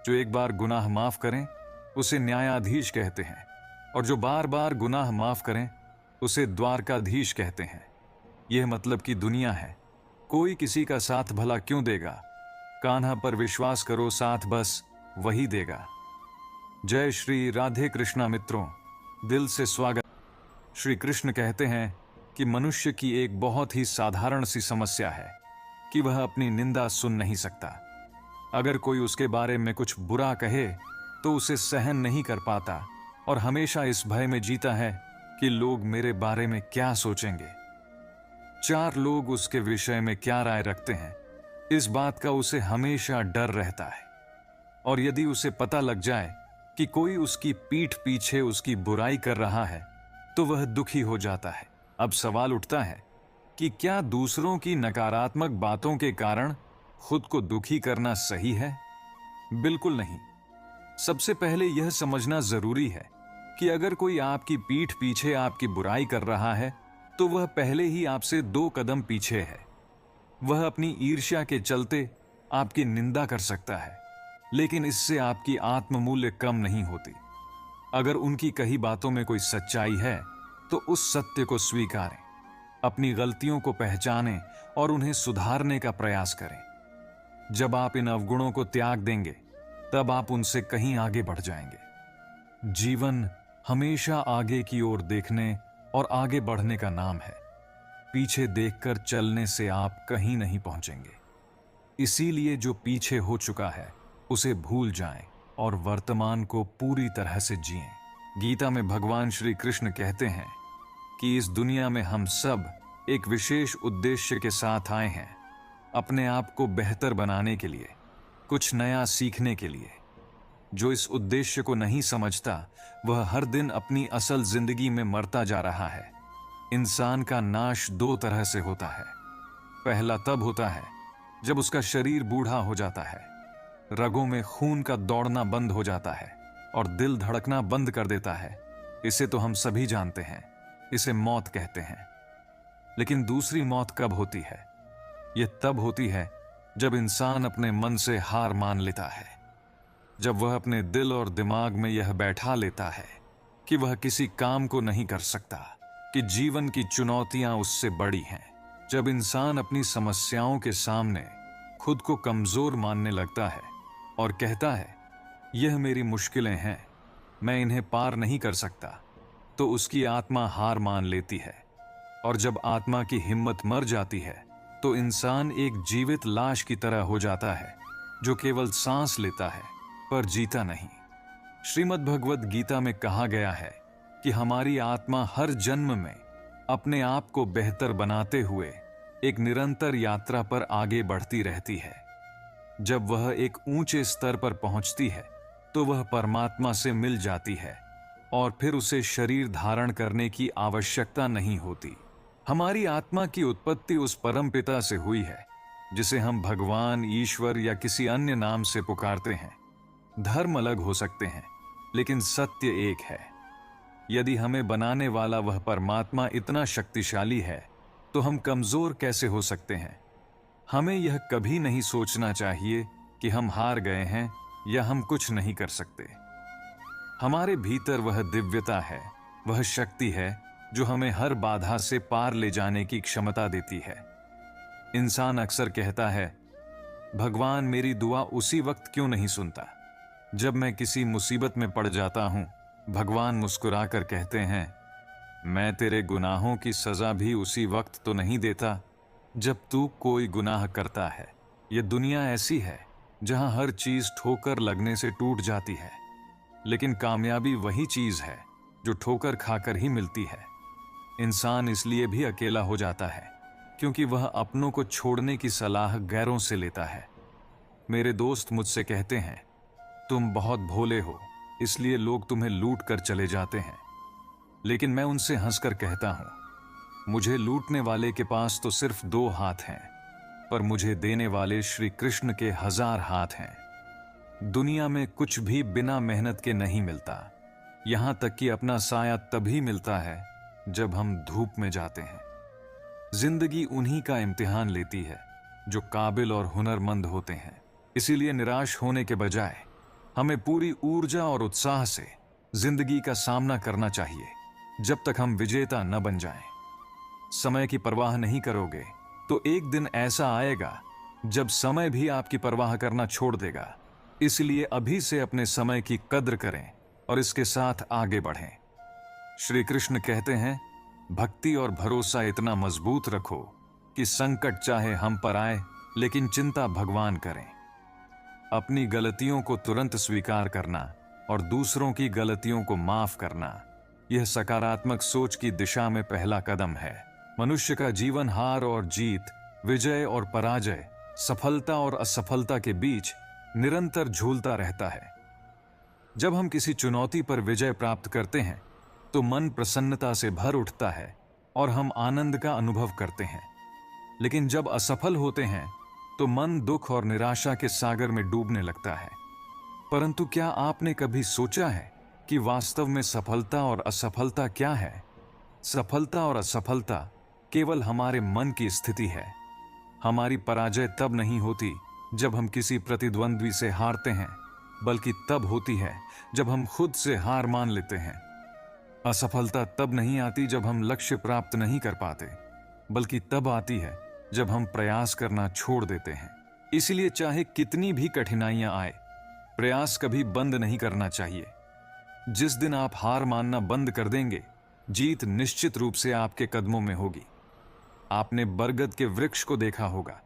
जो एक बार गुनाह माफ करें उसे न्यायाधीश कहते हैं, और जो बार बार गुनाह माफ करें उसे द्वारकाधीश कहते हैं। यह मतलब की दुनिया है, कोई किसी का साथ भला क्यों देगा। कान्हा पर विश्वास करो, साथ बस वही देगा। जय श्री राधे कृष्णा मित्रों, दिल से स्वागत। श्री कृष्ण कहते हैं कि मनुष्य की एक बहुत ही साधारण सी समस्या है कि वह अपनी निंदा सुन नहीं सकता। अगर कोई उसके बारे में कुछ बुरा कहे तो उसे सहन नहीं कर पाता और हमेशा इस भय में जीता है कि लोग मेरे बारे में क्या सोचेंगे। चार लोग उसके विषय में क्या राय रखते हैं, इस बात का उसे हमेशा डर रहता है। और यदि उसे पता लग जाए कि कोई उसकी पीठ पीछे उसकी बुराई कर रहा है तो वह दुखी हो जाता है। अब सवाल उठता है कि क्या दूसरों की नकारात्मक बातों के कारण खुद को दुखी करना सही है? बिल्कुल नहीं। सबसे पहले यह समझना जरूरी है कि अगर कोई आपकी पीठ पीछे आपकी बुराई कर रहा है तो वह पहले ही आपसे 2 कदम पीछे है। वह अपनी ईर्ष्या के चलते आपकी निंदा कर सकता है, लेकिन इससे आपकी आत्ममूल्य कम नहीं होती। अगर उनकी कही बातों में कोई सच्चाई है तो उस सत्य को स्वीकारें, अपनी गलतियों को पहचानें और उन्हें सुधारने का प्रयास करें। जब आप इन अवगुणों को त्याग देंगे तब आप उनसे कहीं आगे बढ़ जाएंगे। जीवन हमेशा आगे की ओर देखने और आगे बढ़ने का नाम है। पीछे देखकर चलने से आप कहीं नहीं पहुंचेंगे। इसीलिए जो पीछे हो चुका है उसे भूल जाएं और वर्तमान को पूरी तरह से जिएं। गीता में भगवान श्री कृष्ण कहते हैं कि इस दुनिया में हम सब एक विशेष उद्देश्य के साथ आए हैं, अपने आप को बेहतर बनाने के लिए, कुछ नया सीखने के लिए। जो इस उद्देश्य को नहीं समझता वह हर दिन अपनी असल जिंदगी में मरता जा रहा है। इंसान का नाश 2 तरह से होता है। पहला तब होता है जब उसका शरीर बूढ़ा हो जाता है, रगों में खून का दौड़ना बंद हो जाता है और दिल धड़कना बंद कर देता है। इसे तो हम सभी जानते हैं, इसे मौत कहते हैं। लेकिन दूसरी मौत कब होती है? यह तब होती है जब इंसान अपने मन से हार मान लेता है, जब वह अपने दिल और दिमाग में यह बैठा लेता है कि वह किसी काम को नहीं कर सकता, कि जीवन की चुनौतियां उससे बड़ी हैं। जब इंसान अपनी समस्याओं के सामने खुद को कमजोर मानने लगता है और कहता है यह मेरी मुश्किलें हैं, मैं इन्हें पार नहीं कर सकता, तो उसकी आत्मा हार मान लेती है। और जब आत्मा की हिम्मत मर जाती है तो इंसान एक जीवित लाश की तरह हो जाता है जो केवल सांस लेता है पर जीता नहीं। श्रीमद् भगवद गीता में कहा गया है कि हमारी आत्मा हर जन्म में अपने आप को बेहतर बनाते हुए एक निरंतर यात्रा पर आगे बढ़ती रहती है। जब वह एक ऊंचे स्तर पर पहुंचती है तो वह परमात्मा से मिल जाती है और फिर उसे शरीर धारण करने की आवश्यकता नहीं होती। हमारी आत्मा की उत्पत्ति उस परम पिता से हुई है जिसे हम भगवान, ईश्वर या किसी अन्य नाम से पुकारते हैं। धर्म अलग हो सकते हैं लेकिन सत्य एक है। यदि हमें बनाने वाला वह परमात्मा इतना शक्तिशाली है तो हम कमजोर कैसे हो सकते हैं? हमें यह कभी नहीं सोचना चाहिए कि हम हार गए हैं या हम कुछ नहीं कर सकते। हमारे भीतर वह दिव्यता है, वह शक्ति है जो हमें हर बाधा से पार ले जाने की क्षमता देती है। इंसान अक्सर कहता है, भगवान मेरी दुआ उसी वक्त क्यों नहीं सुनता? जब मैं किसी मुसीबत में पड़ जाता हूं, भगवान मुस्कुराकर कहते हैं, मैं तेरे गुनाहों की सजा भी उसी वक्त तो नहीं देता जब तू कोई गुनाह करता है। यह दुनिया ऐसी है जहां हर चीज ठोकर लगने से टूट जाती है, लेकिन कामयाबी वही चीज है जो ठोकर खाकर ही मिलती है। इंसान इसलिए भी अकेला हो जाता है क्योंकि वह अपनों को छोड़ने की सलाह गैरों से लेता है। मेरे दोस्त मुझसे कहते हैं, तुम बहुत भोले हो इसलिए लोग तुम्हें लूट कर चले जाते हैं। लेकिन मैं उनसे हंसकर कहता हूं, मुझे लूटने वाले के पास तो सिर्फ 2 हाथ हैं, पर मुझे देने वाले श्री कृष्ण के 1000 हाथ हैं। दुनिया में कुछ भी बिना मेहनत के नहीं मिलता, यहां तक कि अपना साया तभी मिलता है जब हम धूप में जाते हैं। जिंदगी उन्हीं का इम्तिहान लेती है जो काबिल और हुनरमंद होते हैं। इसीलिए निराश होने के बजाय हमें पूरी ऊर्जा और उत्साह से जिंदगी का सामना करना चाहिए जब तक हम विजेता न बन जाएं। समय की परवाह नहीं करोगे तो एक दिन ऐसा आएगा जब समय भी आपकी परवाह करना छोड़ देगा। इसलिए अभी से अपने समय की कद्र करें और इसके साथ आगे बढ़ें। श्री कृष्ण कहते हैं, भक्ति और भरोसा इतना मजबूत रखो कि संकट चाहे हम पर आए लेकिन चिंता भगवान करें। अपनी गलतियों को तुरंत स्वीकार करना और दूसरों की गलतियों को माफ करना, यह सकारात्मक सोच की दिशा में पहला कदम है। मनुष्य का जीवन हार और जीत, विजय और पराजय, सफलता और असफलता के बीच निरंतर झूलता रहता है। जब हम किसी चुनौती पर विजय प्राप्त करते हैं तो मन प्रसन्नता से भर उठता है और हम आनंद का अनुभव करते हैं। लेकिन जब असफल होते हैं तो मन दुख और निराशा के सागर में डूबने लगता है। परंतु क्या आपने कभी सोचा है कि वास्तव में सफलता और असफलता क्या है? सफलता और असफलता केवल हमारे मन की स्थिति है। हमारी पराजय तब नहीं होती जब हम किसी प्रतिद्वंद्वी से हारते हैं, बल्कि तब होती है जब हम खुद से हार मान लेते हैं। असफलता तब नहीं आती जब हम लक्ष्य प्राप्त नहीं कर पाते, बल्कि तब आती है जब हम प्रयास करना छोड़ देते हैं। इसलिए चाहे कितनी भी कठिनाइयां आए, प्रयास कभी बंद नहीं करना चाहिए। जिस दिन आप हार मानना बंद कर देंगे, जीत निश्चित रूप से आपके कदमों में होगी। आपने बरगद के वृक्ष को देखा होगा,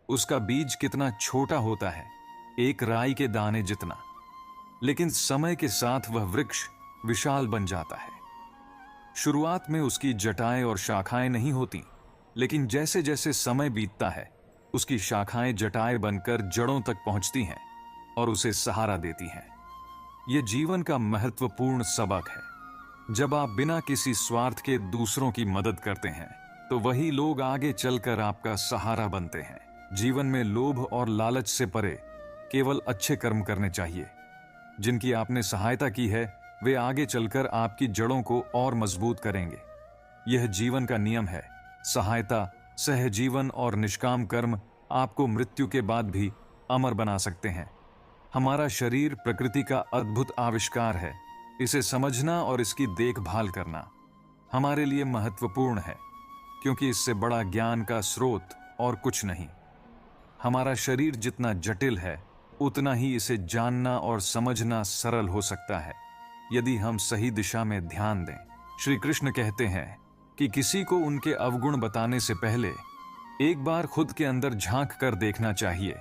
उसका बीज कितना छोटा होता है, एक राई के दाने जितना, लेकिन समय के साथ वह वृक्ष विशाल बन जाता है। शुरुआत में उसकी जटाएं और शाखाएं नहीं होती, लेकिन जैसे जैसे समय बीतता है उसकी शाखाएं जटाएं बनकर जड़ों तक पहुंचती हैं और उसे सहारा देती हैं। यह जीवन का महत्वपूर्ण सबक है। जब आप बिना किसी स्वार्थ के दूसरों की मदद करते हैं तो वही लोग आगे चलकर आपका सहारा बनते हैं। जीवन में लोभ और लालच से परे केवल अच्छे कर्म करने चाहिए। जिनकी आपने सहायता की है वे आगे चलकर आपकी जड़ों को और मजबूत करेंगे। यह जीवन का नियम है। सहायता, सहजीवन और निष्काम कर्म आपको मृत्यु के बाद भी अमर बना सकते हैं। हमारा शरीर प्रकृति का अद्भुत आविष्कार है। इसे समझना और इसकी देखभाल करना हमारे लिए महत्वपूर्ण है, क्योंकि इससे बड़ा ज्ञान का स्रोत और कुछ नहीं। हमारा शरीर जितना जटिल है उतना ही इसे जानना और समझना सरल हो सकता है, यदि हम सही दिशा में ध्यान दें। श्री कृष्ण कहते हैं कि किसी को उनके अवगुण बताने से पहले एक बार खुद के अंदर झांक कर देखना चाहिए।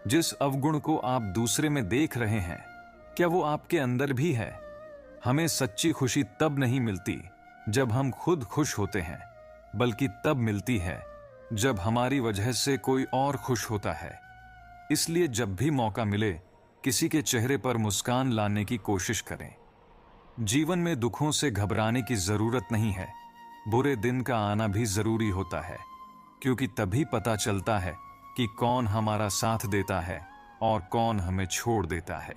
जिस अवगुण को आप दूसरे में देख रहे हैं, क्या वो आपके अंदर भी है? हमें सच्ची खुशी तब नहीं मिलती जब हम खुद खुश होते हैं, बल्कि तब मिलती है जब हमारी वजह से कोई और खुश होता है। इसलिए जब भी मौका मिले, किसी के चेहरे पर मुस्कान लाने की कोशिश करें। जीवन में दुखों से घबराने की जरूरत नहीं है। बुरे दिन का आना भी जरूरी होता है, क्योंकि तभी पता चलता है कि कौन हमारा साथ देता है और कौन हमें छोड़ देता है।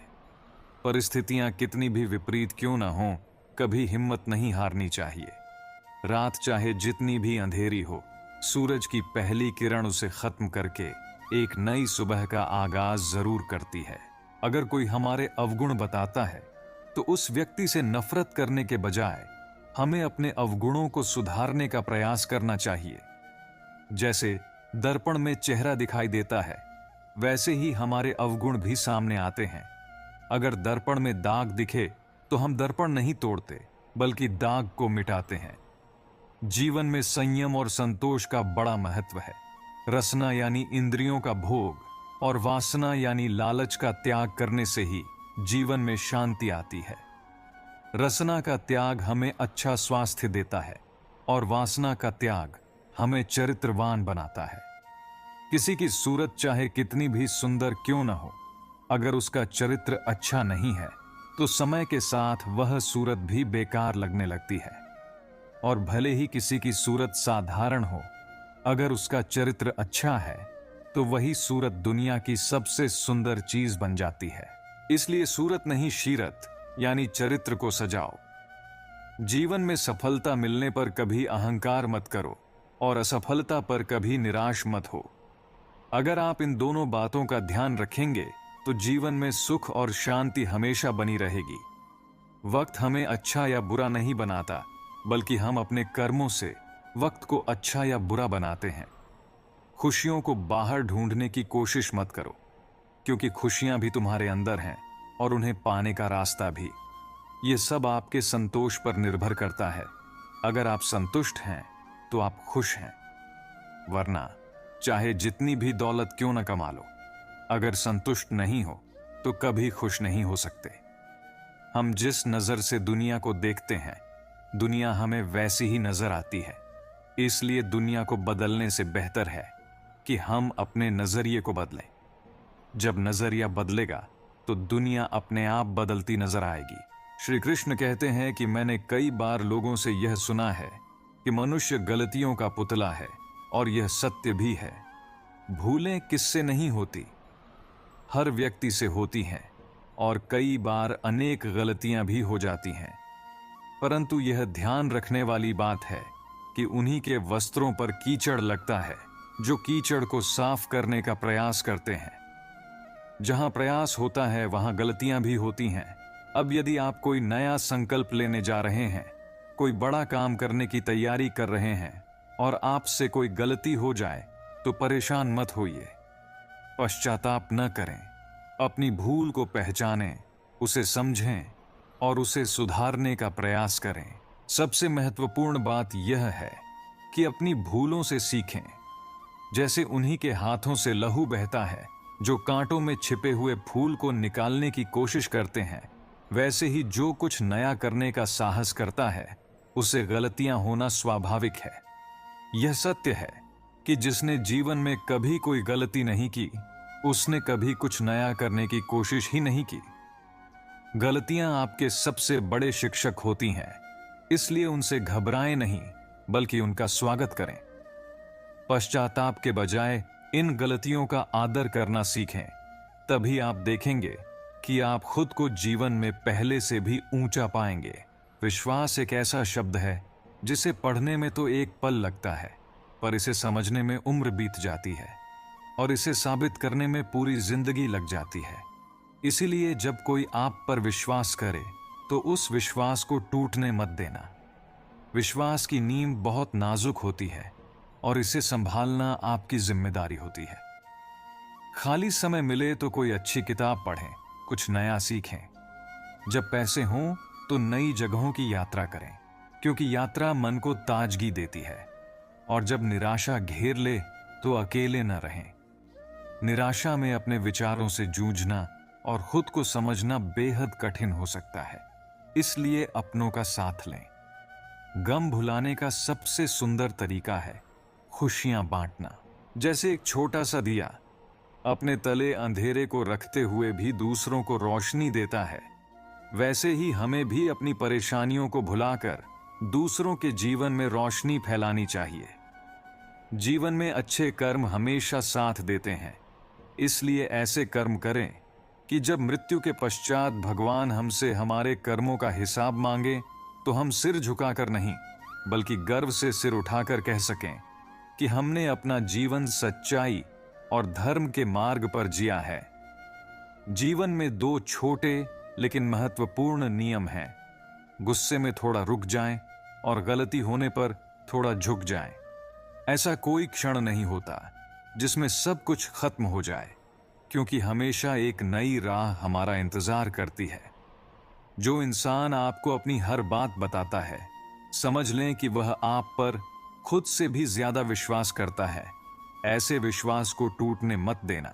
परिस्थितियां कितनी भी विपरीत क्यों ना हो, कभी हिम्मत नहीं हारनी चाहिए। रात चाहे जितनी भी अंधेरी हो, सूरज की पहली किरण उसे खत्म करके एक नई सुबह का आगाज जरूर करती है। अगर कोई हमारे अवगुण बताता है तो उस व्यक्ति से नफरत करने के बजाय हमें अपने अवगुणों को सुधारने का प्रयास करना चाहिए। जैसे दर्पण में चेहरा दिखाई देता है, वैसे ही हमारे अवगुण भी सामने आते हैं। अगर दर्पण में दाग दिखे तो हम दर्पण नहीं तोड़ते, बल्कि दाग को मिटाते हैं। जीवन में संयम और संतोष का बड़ा महत्व है। रसना यानी इंद्रियों का भोग और वासना यानी लालच का त्याग करने से ही जीवन में शांति आती है। रसना का त्याग हमें अच्छा स्वास्थ्य देता है और वासना का त्याग हमें चरित्रवान बनाता है। किसी की सूरत चाहे कितनी भी सुंदर क्यों न हो, अगर उसका चरित्र अच्छा नहीं है तो समय के साथ वह सूरत भी बेकार लगने लगती है। और भले ही किसी की सूरत साधारण हो, अगर उसका चरित्र अच्छा है तो वही सूरत दुनिया की सबसे सुंदर चीज बन जाती है। इसलिए सूरत नहीं शीरत यानी चरित्र को सजाओ। जीवन में सफलता मिलने पर कभी अहंकार मत करो और असफलता पर कभी निराश मत हो। अगर आप इन दोनों बातों का ध्यान रखेंगे तो जीवन में सुख और शांति हमेशा बनी रहेगी। वक्त हमें अच्छा या बुरा नहीं बनाता, बल्कि हम अपने कर्मों से वक्त को अच्छा या बुरा बनाते हैं। खुशियों को बाहर ढूंढने की कोशिश मत करो, क्योंकि खुशियां भी तुम्हारे अंदर हैं और उन्हें पाने का रास्ता भी। ये सब आपके संतोष पर निर्भर करता है। अगर आप संतुष्ट हैं तो आप खुश हैं, वरना चाहे जितनी भी दौलत क्यों न कमा लो, अगर संतुष्ट नहीं हो तो कभी खुश नहीं हो सकते। हम जिस नजर से दुनिया को देखते हैं, दुनिया हमें वैसी ही नजर आती है। इसलिए दुनिया को बदलने से बेहतर है कि हम अपने नजरिए को बदलें। जब नजरिया बदलेगा तो दुनिया अपने आप बदलती नजर आएगी। श्री कृष्ण कहते हैं कि मैंने कई बार लोगों से यह सुना है कि मनुष्य गलतियों का पुतला है, और यह सत्य भी है। भूलें किससे नहीं होती, हर व्यक्ति से होती हैं, और कई बार अनेक गलतियां भी हो जाती हैं। परंतु यह ध्यान रखने वाली बात है कि उन्हीं के वस्त्रों पर कीचड़ लगता है जो कीचड़ को साफ करने का प्रयास करते हैं। जहां प्रयास होता है वहां गलतियां भी होती हैं। अब यदि आप कोई नया संकल्प लेने जा रहे हैं, कोई बड़ा काम करने की तैयारी कर रहे हैं, और आपसे कोई गलती हो जाए तो परेशान मत होइए, पश्चाताप न करें। अपनी भूल को पहचानें, उसे समझें और उसे सुधारने का प्रयास करें। सबसे महत्वपूर्ण बात यह है कि अपनी भूलों से सीखें। जैसे उन्हीं के हाथों से लहू बहता है जो कांटों में छिपे हुए फूल को निकालने की कोशिश करते हैं, वैसे ही जो कुछ नया करने का साहस करता है उसे गलतियां होना स्वाभाविक है। यह सत्य है कि जिसने जीवन में कभी कोई गलती नहीं की, उसने कभी कुछ नया करने की कोशिश ही नहीं की। गलतियां आपके सबसे बड़े शिक्षक होती हैं, इसलिए उनसे घबराएं नहीं, बल्कि उनका स्वागत करें। पश्चाताप के बजाय इन गलतियों का आदर करना सीखें। तभी आप देखेंगे कि आप खुद को जीवन में पहले से भी ऊंचा पाएंगे। विश्वास एक ऐसा शब्द है जिसे पढ़ने में तो एक पल लगता है, पर इसे समझने में उम्र बीत जाती है, और इसे साबित करने में पूरी जिंदगी लग जाती है। इसीलिए जब कोई आप पर विश्वास करे तो उस विश्वास को टूटने मत देना। विश्वास की नींव बहुत नाजुक होती है और इसे संभालना आपकी जिम्मेदारी होती है। खाली समय मिले तो कोई अच्छी किताब पढ़ें, कुछ नया सीखें। जब पैसे हों तो नई जगहों की यात्रा करें, क्योंकि यात्रा मन को ताजगी देती है। और जब निराशा घेर ले तो अकेले न रहें। निराशा में अपने विचारों से जूझना और खुद को समझना बेहद कठिन हो सकता है, इसलिए अपनों का साथ लें। गम भुलाने का सबसे सुंदर तरीका है खुशियां बांटना। जैसे एक छोटा सा दिया अपने तले अंधेरे को रखते हुए भी दूसरों को रोशनी देता है, वैसे ही हमें भी अपनी परेशानियों को भुलाकर दूसरों के जीवन में रोशनी फैलानी चाहिए। जीवन में अच्छे कर्म हमेशा साथ देते हैं, इसलिए ऐसे कर्म करें कि जब मृत्यु के पश्चात भगवान हमसे हमारे कर्मों का हिसाब मांगे तो हम सिर झुकाकर नहीं, बल्कि गर्व से सिर उठाकर कह सकें कि हमने अपना जीवन सच्चाई और धर्म के मार्ग पर जिया है। जीवन में दो छोटे लेकिन महत्वपूर्ण नियम हैं। गुस्से में थोड़ा रुक जाएं और गलती होने पर थोड़ा झुक जाएं। ऐसा कोई क्षण नहीं होता जिसमें सब कुछ खत्म हो जाए, क्योंकि हमेशा एक नई राह हमारा इंतजार करती है। जो इंसान आपको अपनी हर बात बताता है, समझ लें कि वह आप पर खुद से भी ज्यादा विश्वास करता है। ऐसे विश्वास को टूटने मत देना,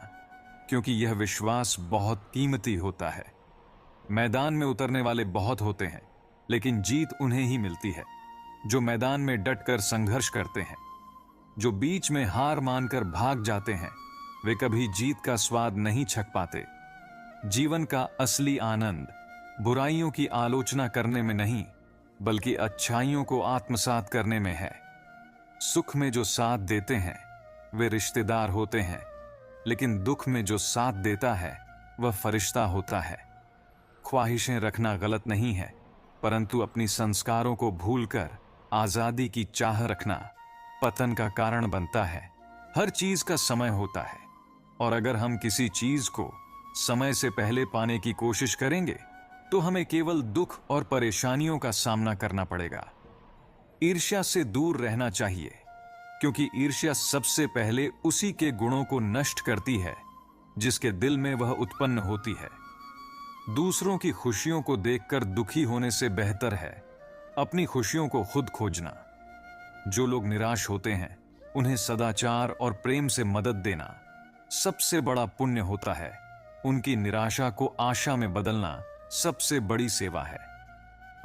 क्योंकि यह विश्वास बहुत कीमती होता है। मैदान में उतरने वाले बहुत होते हैं, लेकिन जीत उन्हें ही मिलती है जो मैदान में डटकर संघर्ष करते हैं। जो बीच में हार मानकर भाग जाते हैं, वे कभी जीत का स्वाद नहीं छक पाते। जीवन का असली आनंद बुराइयों की आलोचना करने में नहीं, बल्कि अच्छाइयों को आत्मसात करने में है। सुख में जो साथ देते हैं वे रिश्तेदार होते हैं, लेकिन दुख में जो साथ देता है वह फरिश्ता होता है। ख्वाहिशें रखना गलत नहीं है, परंतु अपनी संस्कारों को भूलकर आजादी की चाह रखना पतन का कारण बनता है। हर चीज का समय होता है, और अगर हम किसी चीज को समय से पहले पाने की कोशिश करेंगे तो हमें केवल दुख और परेशानियों का सामना करना पड़ेगा। ईर्ष्या से दूर रहना चाहिए, क्योंकि ईर्ष्या सबसे पहले उसी के गुणों को नष्ट करती है जिसके दिल में वह उत्पन्न होती है। दूसरों की खुशियों को देखकर दुखी होने से बेहतर है अपनी खुशियों को खुद खोजना। जो लोग निराश होते हैं उन्हें सदाचार और प्रेम से मदद देना सबसे बड़ा पुण्य होता है। उनकी निराशा को आशा में बदलना सबसे बड़ी सेवा है।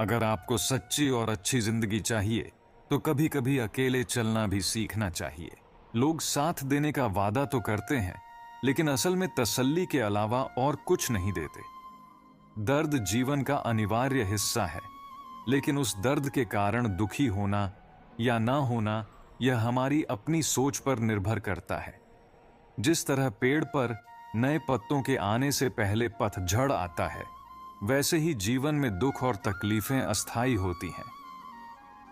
अगर आपको सच्ची और अच्छी जिंदगी चाहिए तो कभी कभी अकेले चलना भी सीखना चाहिए। लोग साथ देने का वादा तो करते हैं, लेकिन असल में तसल्ली के अलावा और कुछ नहीं देते। दर्द जीवन का अनिवार्य हिस्सा है, लेकिन उस दर्द के कारण दुखी होना या ना होना यह हमारी अपनी सोच पर निर्भर करता है। जिस तरह पेड़ पर नए पत्तों के आने से पहले पतझड़ आता है, वैसे ही जीवन में दुख और तकलीफें अस्थायी होती हैं।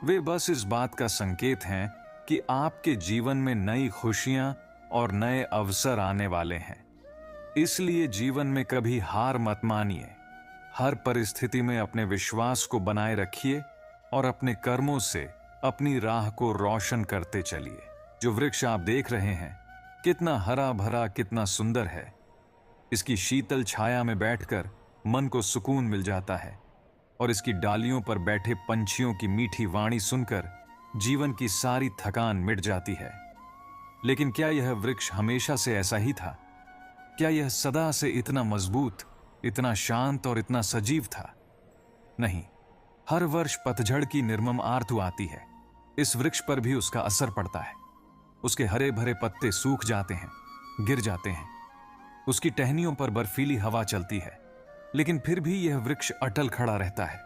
वे बस इस बात का संकेत हैं कि आपके जीवन में नई खुशियां और नए अवसर आने वाले हैं। इसलिए जीवन में कभी हार मत मानिए। हर परिस्थिति में अपने विश्वास को बनाए रखिए और अपने कर्मों से अपनी राह को रोशन करते चलिए। जो वृक्ष आप देख रहे हैं कितना हरा भरा, कितना सुंदर है। इसकी शीतल छाया में बैठकर मन को सुकून मिल जाता है और इसकी डालियों पर बैठे पंछियों की मीठी वाणी सुनकर जीवन की सारी थकान मिट जाती है। लेकिन क्या यह वृक्ष हमेशा से ऐसा ही था? क्या यह सदा से इतना मजबूत, इतना शांत और इतना सजीव था? नहीं, हर वर्ष पतझड़ की निर्मम आरतू आती है। इस वृक्ष पर भी उसका असर पड़ता है। उसके हरे भरे पत्ते सूख जाते हैं, गिर जाते हैं। उसकी टहनियों पर बर्फीली हवा चलती है, लेकिन फिर भी यह वृक्ष अटल खड़ा रहता है।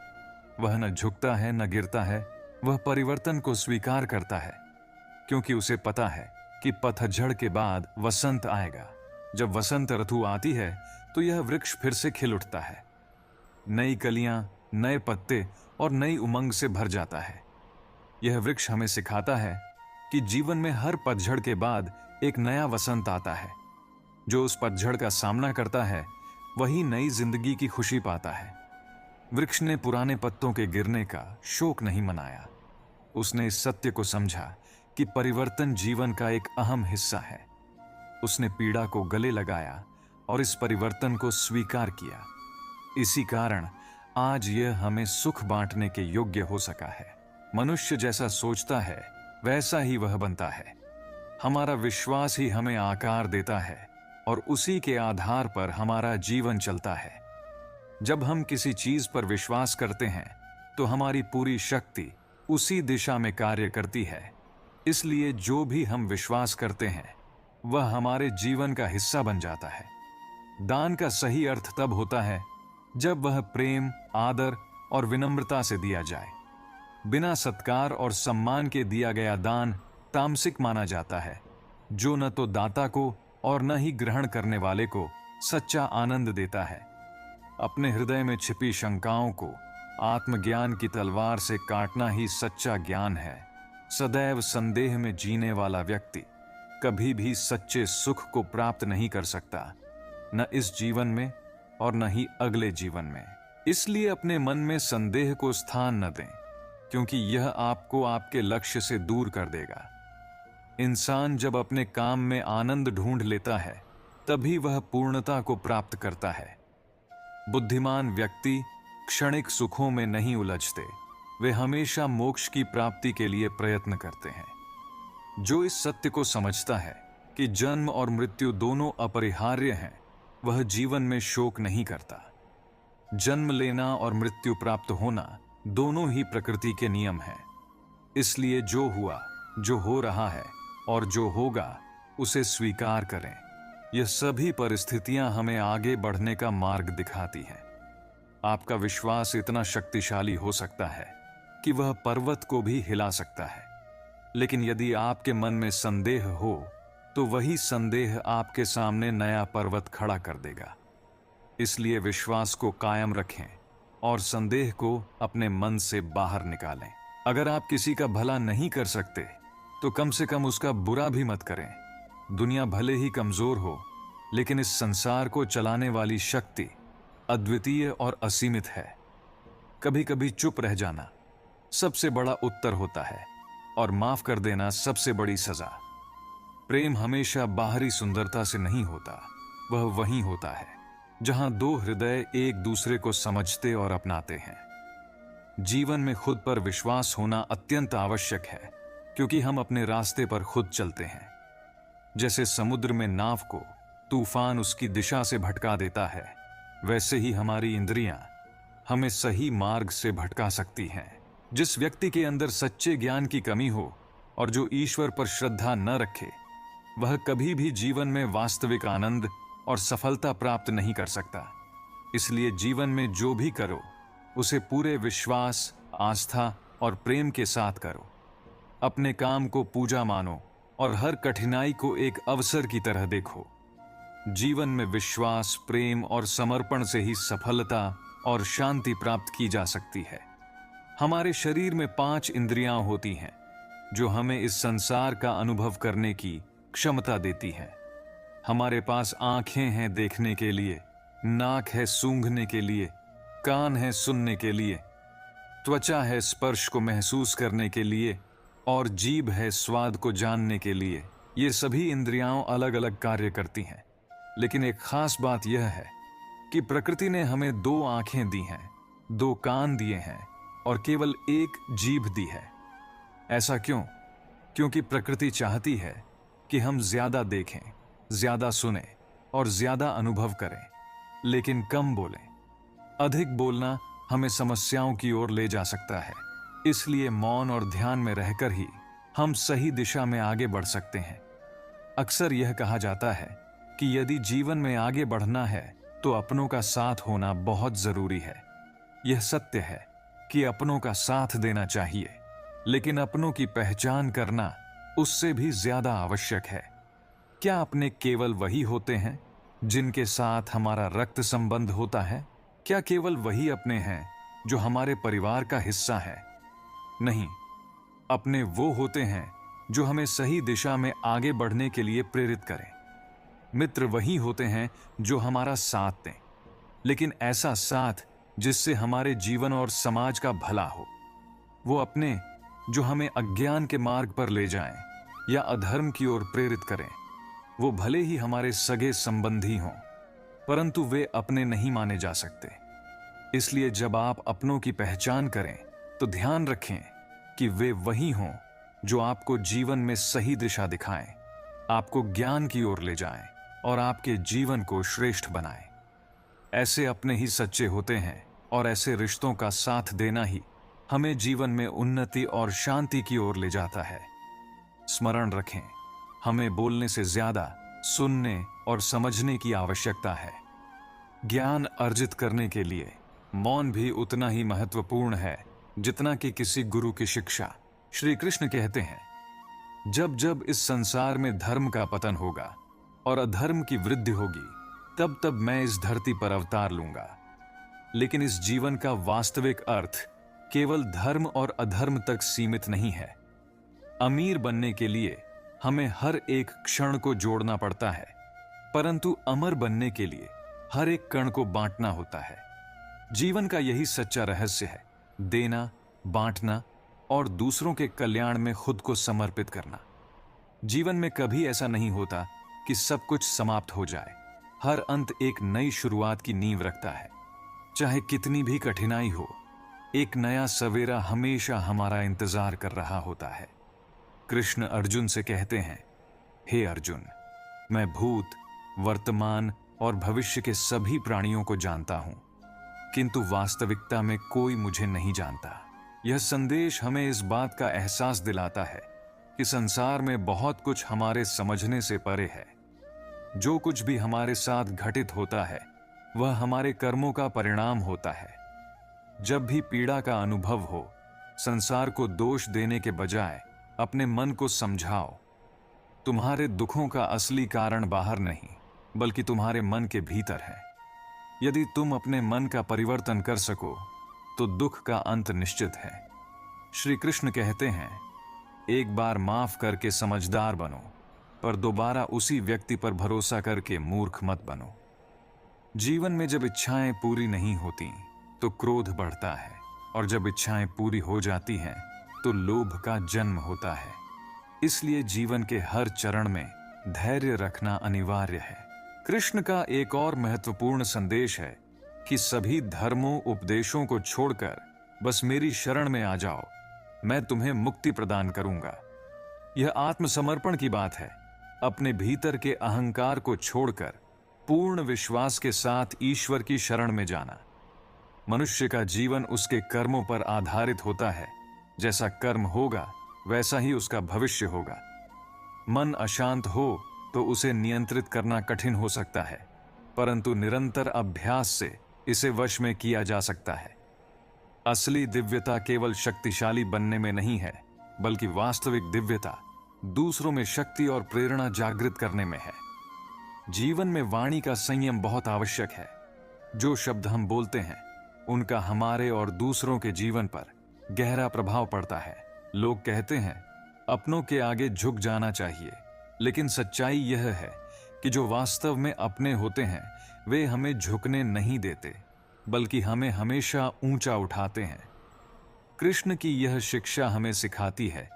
वह न झुकता है न गिरता है। वह परिवर्तन को स्वीकार करता है, क्योंकि उसे पता है कि पतझड़ के बाद वसंत आएगा। जब वसंत ऋतु आती है तो यह वृक्ष फिर से खिल उठता है। नई कलियां, नए पत्ते और नई उमंग से भर जाता है। यह वृक्ष हमें सिखाता है कि जीवन में हर पतझड़ के बाद एक नया वसंत आता है। जो उस पतझड़ का सामना करता है वही नई जिंदगी की खुशी पाता है। वृक्ष ने पुराने पत्तों के गिरने का शोक नहीं मनाया। उसने इस सत्य को समझा कि परिवर्तन जीवन का एक अहम हिस्सा है। उसने पीड़ा को गले लगाया और इस परिवर्तन को स्वीकार किया। इसी कारण आज यह हमें सुख बांटने के योग्य हो सका है। मनुष्य जैसा सोचता है वैसा ही वह बनता है। हमारा विश्वास ही हमें आकार देता है और उसी के आधार पर हमारा जीवन चलता है। जब हम किसी चीज पर विश्वास करते हैं तो हमारी पूरी शक्ति उसी दिशा में कार्य करती है। इसलिए जो भी हम विश्वास करते हैं वह हमारे जीवन का हिस्सा बन जाता है। दान का सही अर्थ तब होता है जब वह प्रेम, आदर और विनम्रता से दिया जाए। बिना सत्कार और सम्मान के दिया गया दान तामसिक माना जाता है, जो न तो दाता को और न ही ग्रहण करने वाले को सच्चा आनंद देता है। अपने हृदय में छिपी शंकाओं को आत्मज्ञान की तलवार से काटना ही सच्चा ज्ञान है। सदैव संदेह में जीने वाला व्यक्ति कभी भी सच्चे सुख को प्राप्त नहीं कर सकता, न इस जीवन में और न ही अगले जीवन में। इसलिए अपने मन में संदेह को स्थान न दें, क्योंकि यह आपको आपके लक्ष्य से दूर कर देगा। इंसान जब अपने काम में आनंद ढूंढ लेता है तभी वह पूर्णता को प्राप्त करता है। बुद्धिमान व्यक्ति क्षणिक सुखों में नहीं उलझते, वे हमेशा मोक्ष की प्राप्ति के लिए प्रयत्न करते हैं। जो इस सत्य को समझता है कि जन्म और मृत्यु दोनों अपरिहार्य हैं, वह जीवन में शोक नहीं करता। जन्म लेना और मृत्यु प्राप्त होना दोनों ही प्रकृति के नियम हैं। इसलिए जो हुआ, जो हो रहा है और जो होगा उसे स्वीकार करें। यह सभी परिस्थितियां हमें आगे बढ़ने का मार्ग दिखाती हैं। आपका विश्वास इतना शक्तिशाली हो सकता है कि वह पर्वत को भी हिला सकता है, लेकिन यदि आपके मन में संदेह हो तो वही संदेह आपके सामने नया पर्वत खड़ा कर देगा। इसलिए विश्वास को कायम रखें और संदेह को अपने मन से बाहर निकालें। अगर आप किसी का भला नहीं कर सकते तो कम से कम उसका बुरा भी मत करें। दुनिया भले ही कमजोर हो, लेकिन इस संसार को चलाने वाली शक्ति अद्वितीय और असीमित है। कभी कभी चुप रह जाना सबसे बड़ा उत्तर होता है और माफ कर देना सबसे बड़ी सजा। प्रेम हमेशा बाहरी सुंदरता से नहीं होता, वह वहीं होता है जहां दो हृदय एक दूसरे को समझते और अपनाते हैं। जीवन में खुद पर विश्वास होना अत्यंत आवश्यक है, क्योंकि हम अपने रास्ते पर खुद चलते हैं। जैसे समुद्र में नाव को तूफान उसकी दिशा से भटका देता है, वैसे ही हमारी इंद्रियां हमें सही मार्ग से भटका सकती हैं। जिस व्यक्ति के अंदर सच्चे ज्ञान की कमी हो और जो ईश्वर पर श्रद्धा न रखे, वह कभी भी जीवन में वास्तविक आनंद और सफलता प्राप्त नहीं कर सकता। इसलिए जीवन में जो भी करो उसे पूरे विश्वास, आस्था और प्रेम के साथ करो। अपने काम को पूजा मानो और हर कठिनाई को एक अवसर की तरह देखो। जीवन में विश्वास, प्रेम और समर्पण से ही सफलता और शांति प्राप्त की जा सकती है। हमारे शरीर में 5 इंद्रियां होती हैं जो हमें इस संसार का अनुभव करने की क्षमता देती हैं। हमारे पास आंखें हैं देखने के लिए, नाक है सूंघने के लिए, कान है सुनने के लिए, त्वचा है स्पर्श को महसूस करने के लिए और जीभ है स्वाद को जानने के लिए। ये सभी इंद्रियां अलग अलग कार्य करती हैं, लेकिन एक खास बात यह है कि प्रकृति ने हमें 2 आंखें दी हैं, 2 कान दिए हैं और केवल 1 जीभ दी है। ऐसा क्यों? क्योंकि प्रकृति चाहती है कि हम ज्यादा देखें, ज्यादा सुने और ज्यादा अनुभव करें, लेकिन कम बोलें। अधिक बोलना हमें समस्याओं की ओर ले जा सकता है। इसलिए मौन और ध्यान में रहकर ही हम सही दिशा में आगे बढ़ सकते हैं। अक्सर यह कहा जाता है कि यदि जीवन में आगे बढ़ना है तो अपनों का साथ होना बहुत जरूरी है। यह सत्य है कि अपनों का साथ देना चाहिए, लेकिन अपनों की पहचान करना उससे भी ज्यादा आवश्यक है। क्या अपने केवल वही होते हैं जिनके साथ हमारा रक्त संबंध होता है? क्या केवल वही अपने हैं जो हमारे परिवार का हिस्सा है? नहीं, अपने वो होते हैं जो हमें सही दिशा में आगे बढ़ने के लिए प्रेरित करें। मित्र वही होते हैं जो हमारा साथ दें, लेकिन ऐसा साथ जिससे हमारे जीवन और समाज का भला हो। वो अपने जो हमें अज्ञान के मार्ग पर ले जाएं या अधर्म की ओर प्रेरित करें। वो भले ही हमारे सगे संबंधी हों, परंतु वे अपने नहीं माने जा सकते। इसलिए जब आप अपनों की पहचान करें तो ध्यान रखें कि वे वही हों जो आपको जीवन में सही दिशा दिखाएं, आपको ज्ञान की ओर ले जाएं और आपके जीवन को श्रेष्ठ बनाएं। ऐसे अपने ही सच्चे होते हैं और ऐसे रिश्तों का साथ देना ही हमें जीवन में उन्नति और शांति की ओर ले जाता है। स्मरण रखें, हमें बोलने से ज्यादा सुनने और समझने की आवश्यकता है। ज्ञान अर्जित करने के लिए मौन भी उतना ही महत्वपूर्ण है जितना कि किसी गुरु की शिक्षा। श्री कृष्ण कहते हैं, जब जब इस संसार में धर्म का पतन होगा और अधर्म की वृद्धि होगी, तब तब मैं इस धरती पर अवतार लूंगा। लेकिन इस जीवन का वास्तविक अर्थ केवल धर्म और अधर्म तक सीमित नहीं है। अमीर बनने के लिए हमें हर एक क्षण को जोड़ना पड़ता है, परंतु अमर बनने के लिए हर एक कण को बांटना होता है। जीवन का यही सच्चा रहस्य है, देना, बांटना और दूसरों के कल्याण में खुद को समर्पित करना। जीवन में कभी ऐसा नहीं होता कि सब कुछ समाप्त हो जाए। हर अंत एक नई शुरुआत की नींव रखता है। चाहे कितनी भी कठिनाई हो, एक नया सवेरा हमेशा हमारा इंतजार कर रहा होता है। कृष्ण अर्जुन से कहते हैं, हे अर्जुन, मैं भूत, वर्तमान और भविष्य के सभी प्राणियों को जानता हूं, किंतु वास्तविकता में कोई मुझे नहीं जानता। यह संदेश हमें इस बात का एहसास दिलाता है कि संसार में बहुत कुछ हमारे समझने से परे है। जो कुछ भी हमारे साथ घटित होता है वह हमारे कर्मों का परिणाम होता है। जब भी पीड़ा का अनुभव हो, संसार को दोष देने के बजाय अपने मन को समझाओ। तुम्हारे दुखों का असली कारण बाहर नहीं, बल्कि तुम्हारे मन के भीतर है। यदि तुम अपने मन का परिवर्तन कर सको तो दुख का अंत निश्चित है। श्री कृष्ण कहते हैं, एक बार माफ करके समझदार बनो, पर दोबारा उसी व्यक्ति पर भरोसा करके मूर्ख मत बनो। जीवन में जब इच्छाएं पूरी नहीं होती तो क्रोध बढ़ता है, और जब इच्छाएं पूरी हो जाती हैं तो लोभ का जन्म होता है। इसलिए जीवन के हर चरण में धैर्य रखना अनिवार्य है। कृष्ण का एक और महत्वपूर्ण संदेश है कि सभी धर्मों उपदेशों को छोड़कर बस मेरी शरण में आ जाओ, मैं तुम्हें मुक्ति प्रदान करूंगा। यह आत्मसमर्पण की बात है, अपने भीतर के अहंकार को छोड़कर पूर्ण विश्वास के साथ ईश्वर की शरण में जाना। मनुष्य का जीवन उसके कर्मों पर आधारित होता है, जैसा कर्म होगा वैसा ही उसका भविष्य होगा। मन अशांत हो तो उसे नियंत्रित करना कठिन हो सकता है, परंतु निरंतर अभ्यास से इसे वश में किया जा सकता है। असली दिव्यता केवल शक्तिशाली बनने में नहीं है, बल्कि वास्तविक दिव्यता दूसरों में शक्ति और प्रेरणा जागृत करने में है। जीवन में वाणी का संयम बहुत आवश्यक है। जो शब्द हम बोलते हैं उनका हमारे और दूसरों के जीवन पर गहरा प्रभाव पड़ता है। लोग कहते हैं अपनों के आगे झुक जाना चाहिए, लेकिन सच्चाई यह है कि जो वास्तव में अपने होते हैं वे हमें झुकने नहीं देते, बल्कि हमें हमेशा ऊंचा उठाते हैं। कृष्ण की यह शिक्षा हमें सिखाती है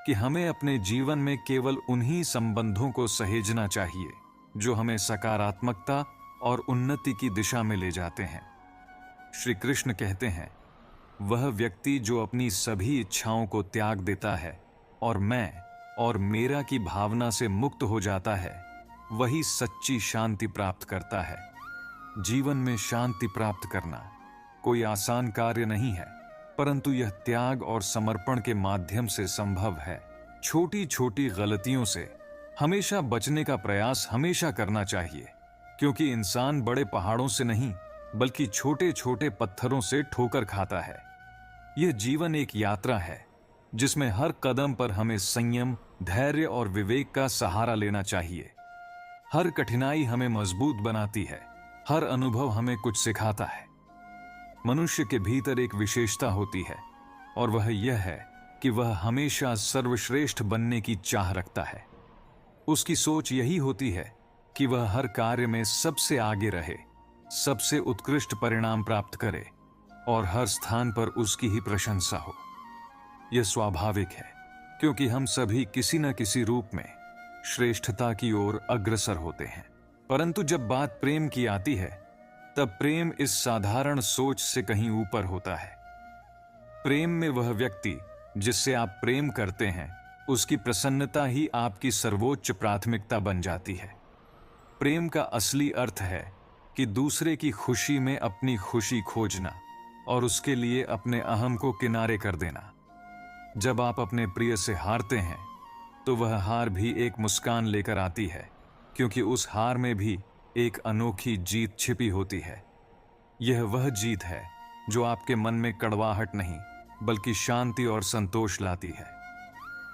कि हमें अपने जीवन में केवल उन्हीं संबंधों को सहेजना चाहिए जो हमें सकारात्मकता और उन्नति की दिशा में ले जाते हैं। श्री कृष्ण कहते हैं, वह व्यक्ति जो अपनी सभी इच्छाओं को त्याग देता है और मैं और मेरा की भावना से मुक्त हो जाता है, वही सच्ची शांति प्राप्त करता है। जीवन में शांति प्राप्त करना कोई आसान कार्य नहीं है, परंतु यह त्याग और समर्पण के माध्यम से संभव है। छोटी छोटी गलतियों से हमेशा बचने का प्रयास हमेशा करना चाहिए, क्योंकि इंसान बड़े पहाड़ों से नहीं बल्कि छोटे छोटे पत्थरों से ठोकर खाता है। यह जीवन एक यात्रा है जिसमें हर कदम पर हमें संयम, धैर्य और विवेक का सहारा लेना चाहिए। हर कठिनाई हमें मजबूत बनाती है, हर अनुभव हमें कुछ सिखाता है। मनुष्य के भीतर एक विशेषता होती है, और वह यह है कि वह हमेशा सर्वश्रेष्ठ बनने की चाह रखता है। उसकी सोच यही होती है कि वह हर कार्य में सबसे आगे रहे, सबसे उत्कृष्ट परिणाम प्राप्त करे और हर स्थान पर उसकी ही प्रशंसा हो। यह स्वाभाविक है, क्योंकि हम सभी किसी न किसी रूप में श्रेष्ठता की ओर अग्रसर होते हैं। परंतु जब बात प्रेम की आती है, तब प्रेम इस साधारण सोच से कहीं ऊपर होता है। प्रेम में वह व्यक्ति जिससे आप प्रेम करते हैं, उसकी प्रसन्नता ही आपकी सर्वोच्च प्राथमिकता बन जाती है। प्रेम का असली अर्थ है कि दूसरे की खुशी में अपनी खुशी खोजना और उसके लिए अपने अहम को किनारे कर देना। जब आप अपने प्रिय से हारते हैं तो वह हार भी एक मुस्कान लेकर आती है, क्योंकि उस हार में भी एक अनोखी जीत छिपी होती है। यह वह जीत है जो आपके मन में कड़वाहट नहीं बल्कि शांति और संतोष लाती है।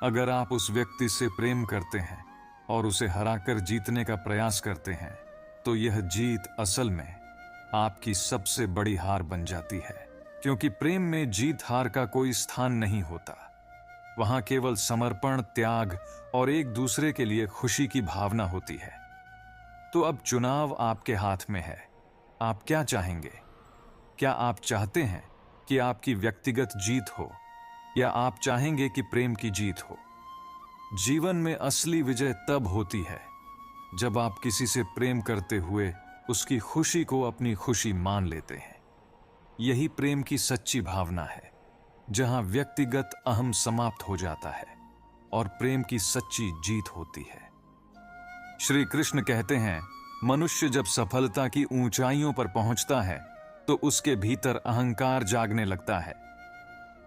अगर आप उस व्यक्ति से प्रेम करते हैं और उसे हराकर जीतने का प्रयास करते हैं, तो यह जीत असल में आपकी सबसे बड़ी हार बन जाती है, क्योंकि प्रेम में जीत हार का कोई स्थान नहीं होता। वहां केवल समर्पण, त्याग और एक दूसरे के लिए खुशी की भावना होती है। तो अब चुनाव आपके हाथ में है। आप क्या चाहेंगे? क्या आप चाहते हैं कि आपकी व्यक्तिगत जीत हो, या आप चाहेंगे कि प्रेम की जीत हो? जीवन में असली विजय तब होती है जब आप किसी से प्रेम करते हुए उसकी खुशी को अपनी खुशी मान लेते हैं। यही प्रेम की सच्ची भावना है, जहां व्यक्तिगत अहम समाप्त हो जाता है और प्रेम की सच्ची जीत होती है। श्री कृष्ण कहते हैं, मनुष्य जब सफलता की ऊंचाइयों पर पहुंचता है तो उसके भीतर अहंकार जागने लगता है।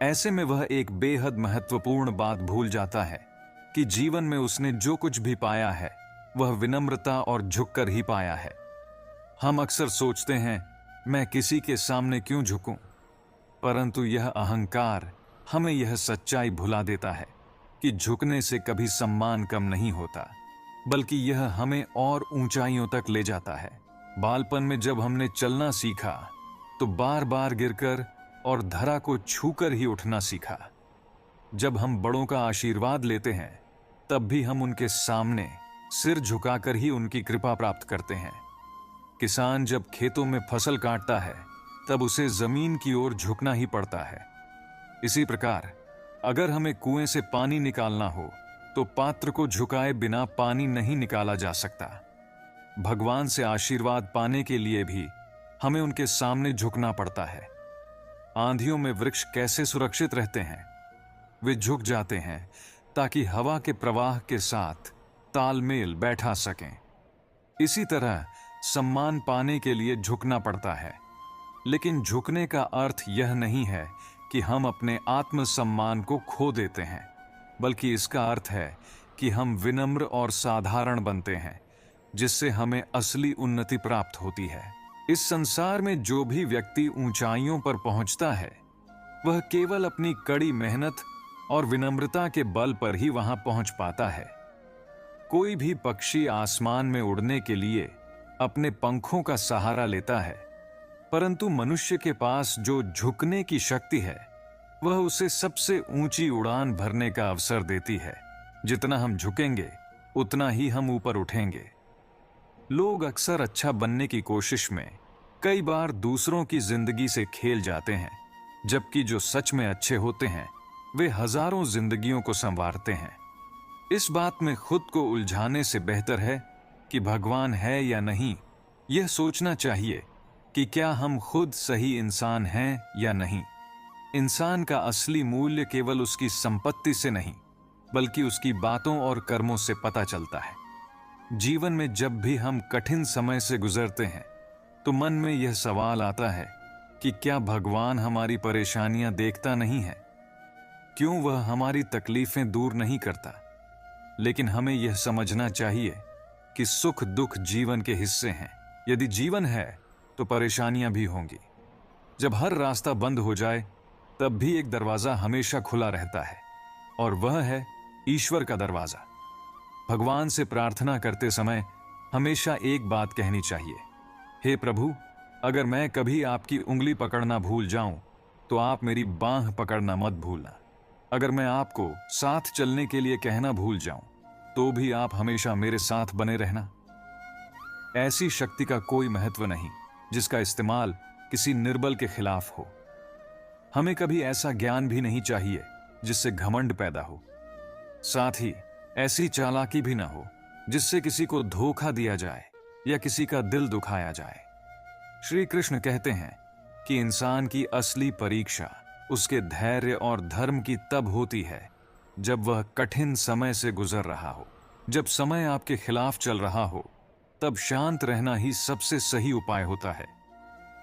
ऐसे में वह एक बेहद महत्वपूर्ण बात भूल जाता है कि जीवन में उसने जो कुछ भी पाया है वह विनम्रता और झुककर ही पाया है। हम अक्सर सोचते हैं, मैं किसी के सामने क्यों झुकूं? परंतु यह अहंकार हमें यह सच्चाई भुला देता है कि झुकने से कभी सम्मान कम नहीं होता, बल्कि यह हमें और ऊंचाइयों तक ले जाता है। बालपन में जब हमने चलना सीखा तो बार बार गिरकर और धरा को छूकर ही उठना सीखा। जब हम बड़ों का आशीर्वाद लेते हैं, तब भी हम उनके सामने सिर झुकाकर ही उनकी कृपा प्राप्त करते हैं। किसान जब खेतों में फसल काटता है तब उसे जमीन की ओर झुकना ही पड़ता है। इसी प्रकार अगर हमें कुएं से पानी निकालना हो तो पात्र को झुकाए बिना पानी नहीं निकाला जा सकता। भगवान से आशीर्वाद पाने के लिए भी हमें उनके सामने झुकना पड़ता है। आंधियों में वृक्ष कैसे सुरक्षित रहते हैं? वे झुक जाते हैं ताकि हवा के प्रवाह के साथ तालमेल बैठा सकें। इसी तरह सम्मान पाने के लिए झुकना पड़ता है, लेकिन झुकने का अर्थ यह नहीं है कि हम अपने आत्मसम्मान को खो देते हैं, बल्कि इसका अर्थ है कि हम विनम्र और साधारण बनते हैं, जिससे हमें असली उन्नति प्राप्त होती है। इस संसार में जो भी व्यक्ति ऊंचाइयों पर पहुंचता है वह केवल अपनी कड़ी मेहनत और विनम्रता के बल पर ही वहां पहुंच पाता है। कोई भी पक्षी आसमान में उड़ने के लिए अपने पंखों का सहारा लेता है, परंतु मनुष्य के पास जो झुकने की शक्ति है वह उसे सबसे ऊंची उड़ान भरने का अवसर देती है। जितना हम झुकेंगे उतना ही हम ऊपर उठेंगे। लोग अक्सर अच्छा बनने की कोशिश में कई बार दूसरों की जिंदगी से खेल जाते हैं, जबकि जो सच में अच्छे होते हैं वे हजारों जिंदगियों को संवारते हैं। इस बात में खुद को उलझाने से बेहतर है कि भगवान है या नहीं, यह सोचना चाहिए कि क्या हम खुद सही इंसान हैं या नहीं। इंसान का असली मूल्य केवल उसकी संपत्ति से नहीं, बल्कि उसकी बातों और कर्मों से पता चलता है। जीवन में जब भी हम कठिन समय से गुजरते हैं तो मन में यह सवाल आता है कि क्या भगवान हमारी परेशानियां देखता नहीं है? क्यों वह हमारी तकलीफें दूर नहीं करता? लेकिन हमें यह समझना चाहिए कि सुख दुख जीवन के हिस्से हैं। यदि जीवन है तो परेशानियां भी होंगी। जब हर रास्ता बंद हो जाए तब भी एक दरवाजा हमेशा खुला रहता है, और वह है ईश्वर का दरवाजा। भगवान से प्रार्थना करते समय हमेशा एक बात कहनी चाहिए, हे प्रभु, अगर मैं कभी आपकी उंगली पकड़ना भूल जाऊं तो आप मेरी बांह पकड़ना मत भूलना। अगर मैं आपको साथ चलने के लिए कहना भूल जाऊं तो भी आप हमेशा मेरे साथ बने रहना। ऐसी शक्ति का कोई महत्व नहीं जिसका इस्तेमाल किसी निर्बल के खिलाफ हो। हमें कभी ऐसा ज्ञान भी नहीं चाहिए जिससे घमंड पैदा हो। साथ ही ऐसी चालाकी भी ना हो जिससे किसी को धोखा दिया जाए या किसी का दिल दुखाया जाए। श्री कृष्ण कहते हैं कि इंसान की असली परीक्षा उसके धैर्य और धर्म की तब होती है जब वह कठिन समय से गुजर रहा हो। जब समय आपके खिलाफ चल रहा हो तब शांत रहना ही सबसे सही उपाय होता है।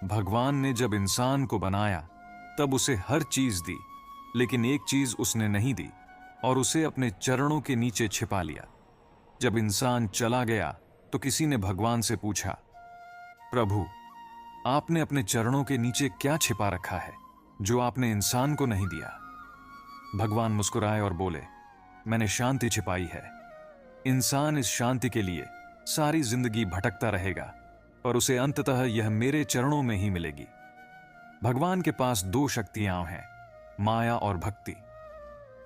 भगवान ने जब इंसान को बनाया तब उसे हर चीज दी, लेकिन एक चीज उसने नहीं दी और उसे अपने चरणों के नीचे छिपा लिया। जब इंसान चला गया तो किसी ने भगवान से पूछा, प्रभु, आपने अपने चरणों के नीचे क्या छिपा रखा है जो आपने इंसान को नहीं दिया? भगवान मुस्कुराए और बोले, मैंने शांति छिपाई है। इंसान इस शांति के लिए सारी जिंदगी भटकता रहेगा, पर उसे अंततः यह मेरे चरणों में ही मिलेगी। भगवान के पास दो शक्तियां हैं, माया और भक्ति।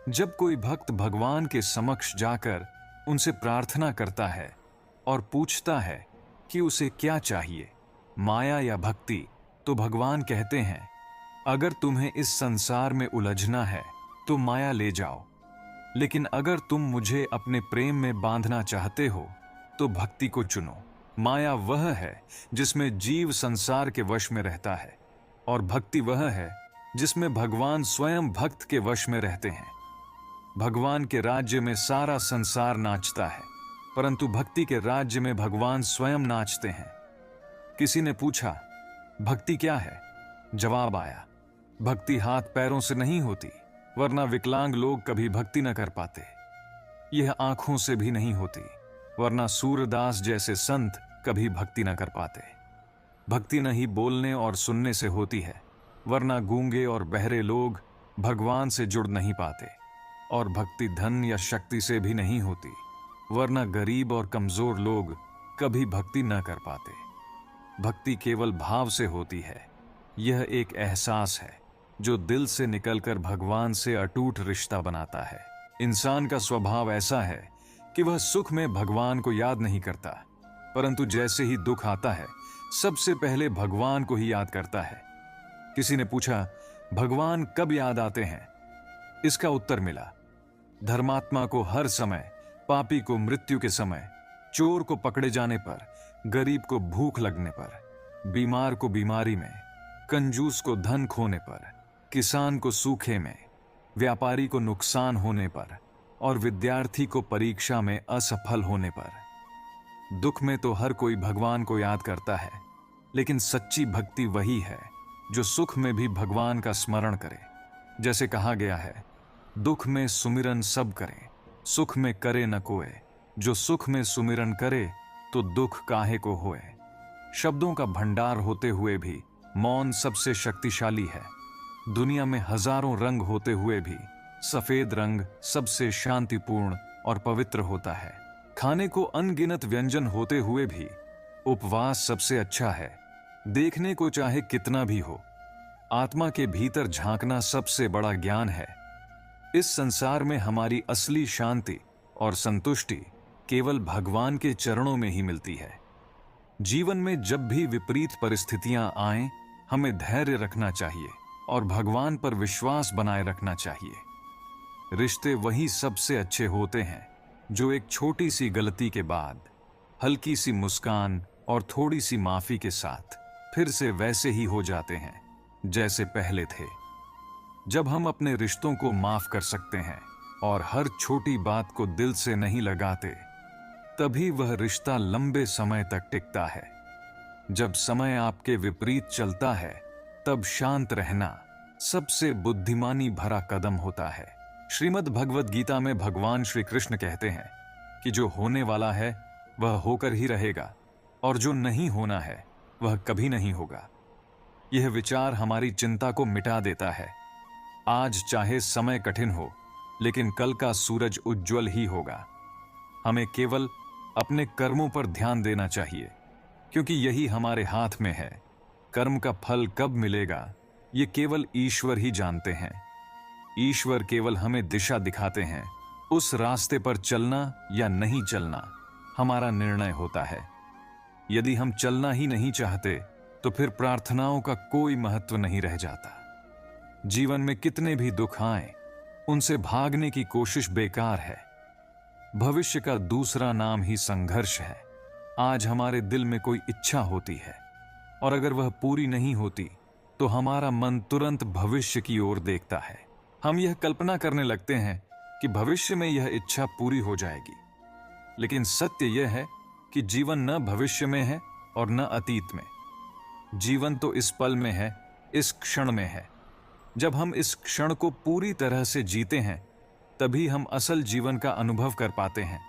जब कोई भक्त भगवान के समक्ष जाकर उनसे प्रार्थना करता है और पूछता है कि उसे क्या चाहिए, माया या भक्ति, तो भगवान कहते हैं, अगर तुम्हें इस संसार में उलझना है तो माया ले जाओ, लेकिन अगर तुम मुझे अपने प्रेम में बांधना चाहते हो तो भक्ति को चुनो। माया वह है जिसमें जीव संसार के वश में रहता है, और भक्ति वह है जिसमें भगवान स्वयं भक्त के वश में रहते हैं। भगवान के राज्य में सारा संसार नाचता है, परंतु भक्ति के राज्य में भगवान स्वयं नाचते हैं। किसी ने पूछा, भक्ति क्या है? जवाब आया, भक्ति हाथ पैरों से नहीं होती, वरना विकलांग लोग कभी भक्ति न कर पाते। यह आंखों से भी नहीं होती, वरना सूरदास जैसे संत कभी भक्ति न कर पाते। भक्ति न ही बोलने और सुनने से होती है, वरना गूंगे और बहरे लोग भगवान से जुड़ नहीं पाते। और भक्ति धन या शक्ति से भी नहीं होती, वरना गरीब और कमजोर लोग कभी भक्ति न कर पाते। भक्ति केवल भाव से होती है। यह एक एहसास है जो दिल से निकलकर भगवान से अटूट रिश्ता बनाता है। इंसान का स्वभाव ऐसा है कि वह सुख में भगवान को याद नहीं करता, परंतु जैसे ही दुख आता है सबसे पहले भगवान को ही याद करता है। किसी ने पूछा, भगवान कब याद आते हैं? इसका उत्तर मिला, धर्मात्मा को हर समय, पापी को मृत्यु के समय, चोर को पकड़े जाने पर, गरीब को भूख लगने पर, बीमार को बीमारी में, कंजूस को धन खोने पर, किसान को सूखे में, व्यापारी को नुकसान होने पर और विद्यार्थी को परीक्षा में असफल होने पर। दुख में तो हर कोई भगवान को याद करता है, लेकिन सच्ची भक्ति वही है जो सुख में भी भगवान का स्मरण करे। जैसे कहा गया है, दुख में सुमिरन सब करे, सुख में करे न कोय। जो सुख में सुमिरन करे तो दुख काहे को होए। शब्दों का भंडार होते हुए भी मौन सबसे शक्तिशाली है। दुनिया में हजारों रंग होते हुए भी सफेद रंग सबसे शांतिपूर्ण और पवित्र होता है। खाने को अनगिनत व्यंजन होते हुए भी उपवास सबसे अच्छा है। देखने को चाहे कितना भी हो, आत्मा के भीतर झांकना सबसे बड़ा ज्ञान है। इस संसार में हमारी असली शांति और संतुष्टि केवल भगवान के चरणों में ही मिलती है। जीवन में जब भी विपरीत परिस्थितियां आएं, हमें धैर्य रखना चाहिए और भगवान पर विश्वास बनाए रखना चाहिए। रिश्ते वही सबसे अच्छे होते हैं जो एक छोटी सी गलती के बाद, हल्की सी मुस्कान और थोड़ी सी माफी के साथ फिर से वैसे ही हो जाते हैं जैसे पहले थे। जब हम अपने रिश्तों को माफ कर सकते हैं और हर छोटी बात को दिल से नहीं लगाते, तभी वह रिश्ता लंबे समय तक टिकता है। जब समय आपके विपरीत चलता है, तब शांत रहना सबसे बुद्धिमानी भरा कदम होता है। श्रीमद् भगवद गीता में भगवान श्री कृष्ण कहते हैं कि जो होने वाला है वह होकर ही रहेगा और जो नहीं होना है वह कभी नहीं होगा। यह विचार हमारी चिंता को मिटा देता है। आज चाहे समय कठिन हो, लेकिन कल का सूरज उज्जवल ही होगा। हमें केवल अपने कर्मों पर ध्यान देना चाहिए, क्योंकि यही हमारे हाथ में है। कर्म का फल कब मिलेगा, ये केवल ईश्वर ही जानते हैं। ईश्वर केवल हमें दिशा दिखाते हैं। उस रास्ते पर चलना या नहीं चलना हमारा निर्णय होता है। यदि हम चलना ही नहीं चाहते, तो फिर प्रार्थनाओं का कोई महत्व नहीं रह जाता। जीवन में कितने भी दुख आए, उनसे भागने की कोशिश बेकार है। भविष्य का दूसरा नाम ही संघर्ष है। आज हमारे दिल में कोई इच्छा होती है और अगर वह पूरी नहीं होती, तो हमारा मन तुरंत भविष्य की ओर देखता है। हम यह कल्पना करने लगते हैं कि भविष्य में यह इच्छा पूरी हो जाएगी। लेकिन सत्य यह है कि जीवन न भविष्य में है और न अतीत में। जीवन तो इस पल में है, इस क्षण में है। जब हम इस क्षण को पूरी तरह से जीते हैं, तभी हम असल जीवन का अनुभव कर पाते हैं।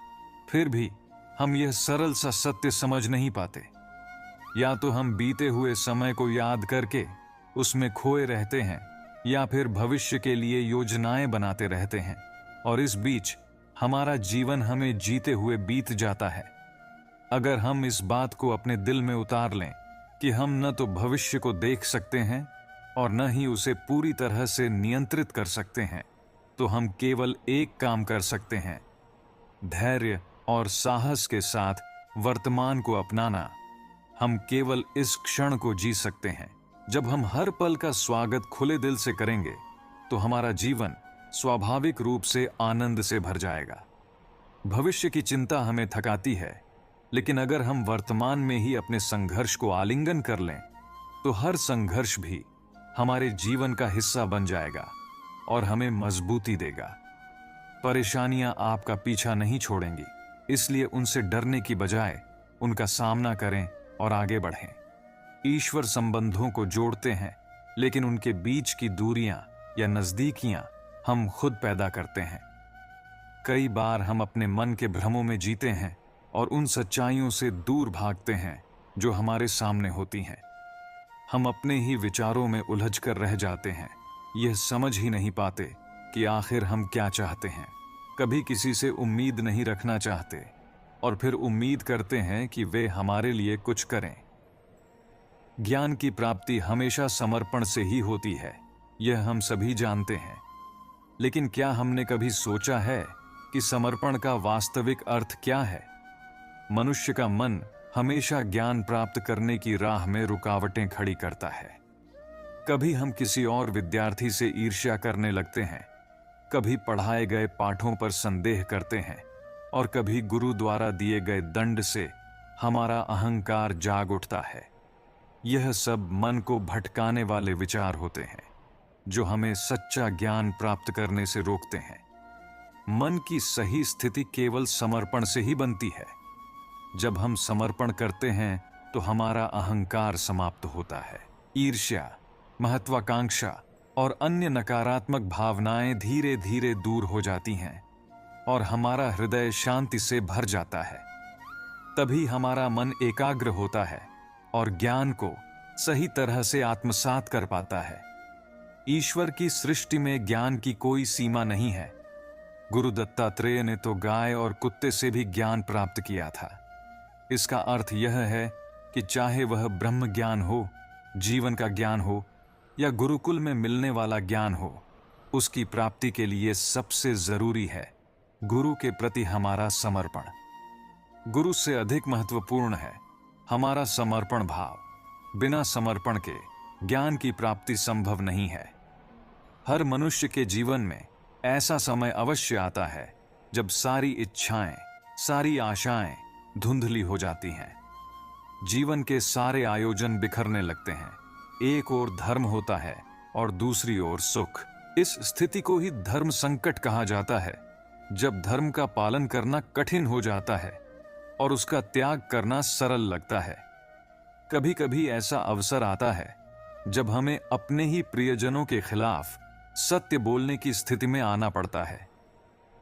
फिर भी हम यह सरल सा सत्य समझ नहीं पाते। या तो हम बीते हुए समय को याद करके उसमें खोए रहते हैं, या फिर भविष्य के लिए योजनाएं बनाते रहते हैं और इस बीच हमारा जीवन हमें जीते हुए बीत जाता है। अगर हम इस बात को अपने दिल में उतार लें कि हम न तो भविष्य को देख सकते हैं और न ही उसे पूरी तरह से नियंत्रित कर सकते हैं, तो हम केवल एक काम कर सकते हैं, धैर्य और साहस के साथ वर्तमान को अपनाना। हम केवल इस क्षण को जी सकते हैं। जब हम हर पल का स्वागत खुले दिल से करेंगे, तो हमारा जीवन स्वाभाविक रूप से आनंद से भर जाएगा। भविष्य की चिंता हमें थकाती है, लेकिन अगर हम वर्तमान में ही अपने संघर्ष को आलिंगन कर लें, तो हर संघर्ष भी हमारे जीवन का हिस्सा बन जाएगा और हमें मजबूती देगा। परेशानियां आपका पीछा नहीं छोड़ेंगी, इसलिए उनसे डरने की बजाय उनका सामना करें और आगे बढ़ें। ईश्वर संबंधों को जोड़ते हैं, लेकिन उनके बीच की दूरियां या नजदीकियां हम खुद पैदा करते हैं। कई बार हम अपने मन के भ्रमों में जीते हैं और उन सच्चाइयों से दूर भागते हैं जो हमारे सामने होती हैं। हम अपने ही विचारों में उलझ कर रह जाते हैं, यह समझ ही नहीं पाते कि आखिर हम क्या चाहते हैं। कभी किसी से उम्मीद नहीं रखना चाहते और फिर उम्मीद करते हैं कि वे हमारे लिए कुछ करें। ज्ञान की प्राप्ति हमेशा समर्पण से ही होती है, यह हम सभी जानते हैं। लेकिन क्या हमने कभी सोचा है कि समर्पण का वास्तविक अर्थ क्या है। मनुष्य का मन हमेशा ज्ञान प्राप्त करने की राह में रुकावटें खड़ी करता है। कभी हम किसी और विद्यार्थी से ईर्ष्या करने लगते हैं, कभी पढ़ाए गए पाठों पर संदेह करते हैं और कभी गुरु द्वारा दिए गए दंड से हमारा अहंकार जाग उठता है। यह सब मन को भटकाने वाले विचार होते हैं जो हमें सच्चा ज्ञान प्राप्त करने से रोकते हैं। मन की सही स्थिति केवल समर्पण से ही बनती है। जब हम समर्पण करते हैं तो हमारा अहंकार समाप्त होता है। ईर्ष्या, महत्वाकांक्षा और अन्य नकारात्मक भावनाएं धीरे धीरे दूर हो जाती हैं और हमारा हृदय शांति से भर जाता है। तभी हमारा मन एकाग्र होता है और ज्ञान को सही तरह से आत्मसात कर पाता है। ईश्वर की सृष्टि में ज्ञान की कोई सीमा नहीं है। गुरु दत्तात्रेय ने तो गाय और कुत्ते से भी ज्ञान प्राप्त किया था। इसका अर्थ यह है कि चाहे वह ब्रह्म ज्ञान हो, जीवन का ज्ञान हो या गुरुकुल में मिलने वाला ज्ञान हो, उसकी प्राप्ति के लिए सबसे जरूरी है गुरु के प्रति हमारा समर्पण। गुरु से अधिक महत्वपूर्ण है हमारा समर्पण भाव। बिना समर्पण के ज्ञान की प्राप्ति संभव नहीं है। हर मनुष्य के जीवन में ऐसा समय अवश्य आता है जब सारी इच्छाएं, सारी आशाएं धुंधली हो जाती हैं। जीवन के सारे आयोजन बिखरने लगते हैं। एक ओर धर्म होता है और दूसरी ओर सुख। इस स्थिति को ही धर्म संकट कहा जाता है, जब धर्म का पालन करना कठिन हो जाता है और उसका त्याग करना सरल लगता है। कभी कभी ऐसा अवसर आता है जब हमें अपने ही प्रियजनों के खिलाफ सत्य बोलने की स्थिति में आना पड़ता है।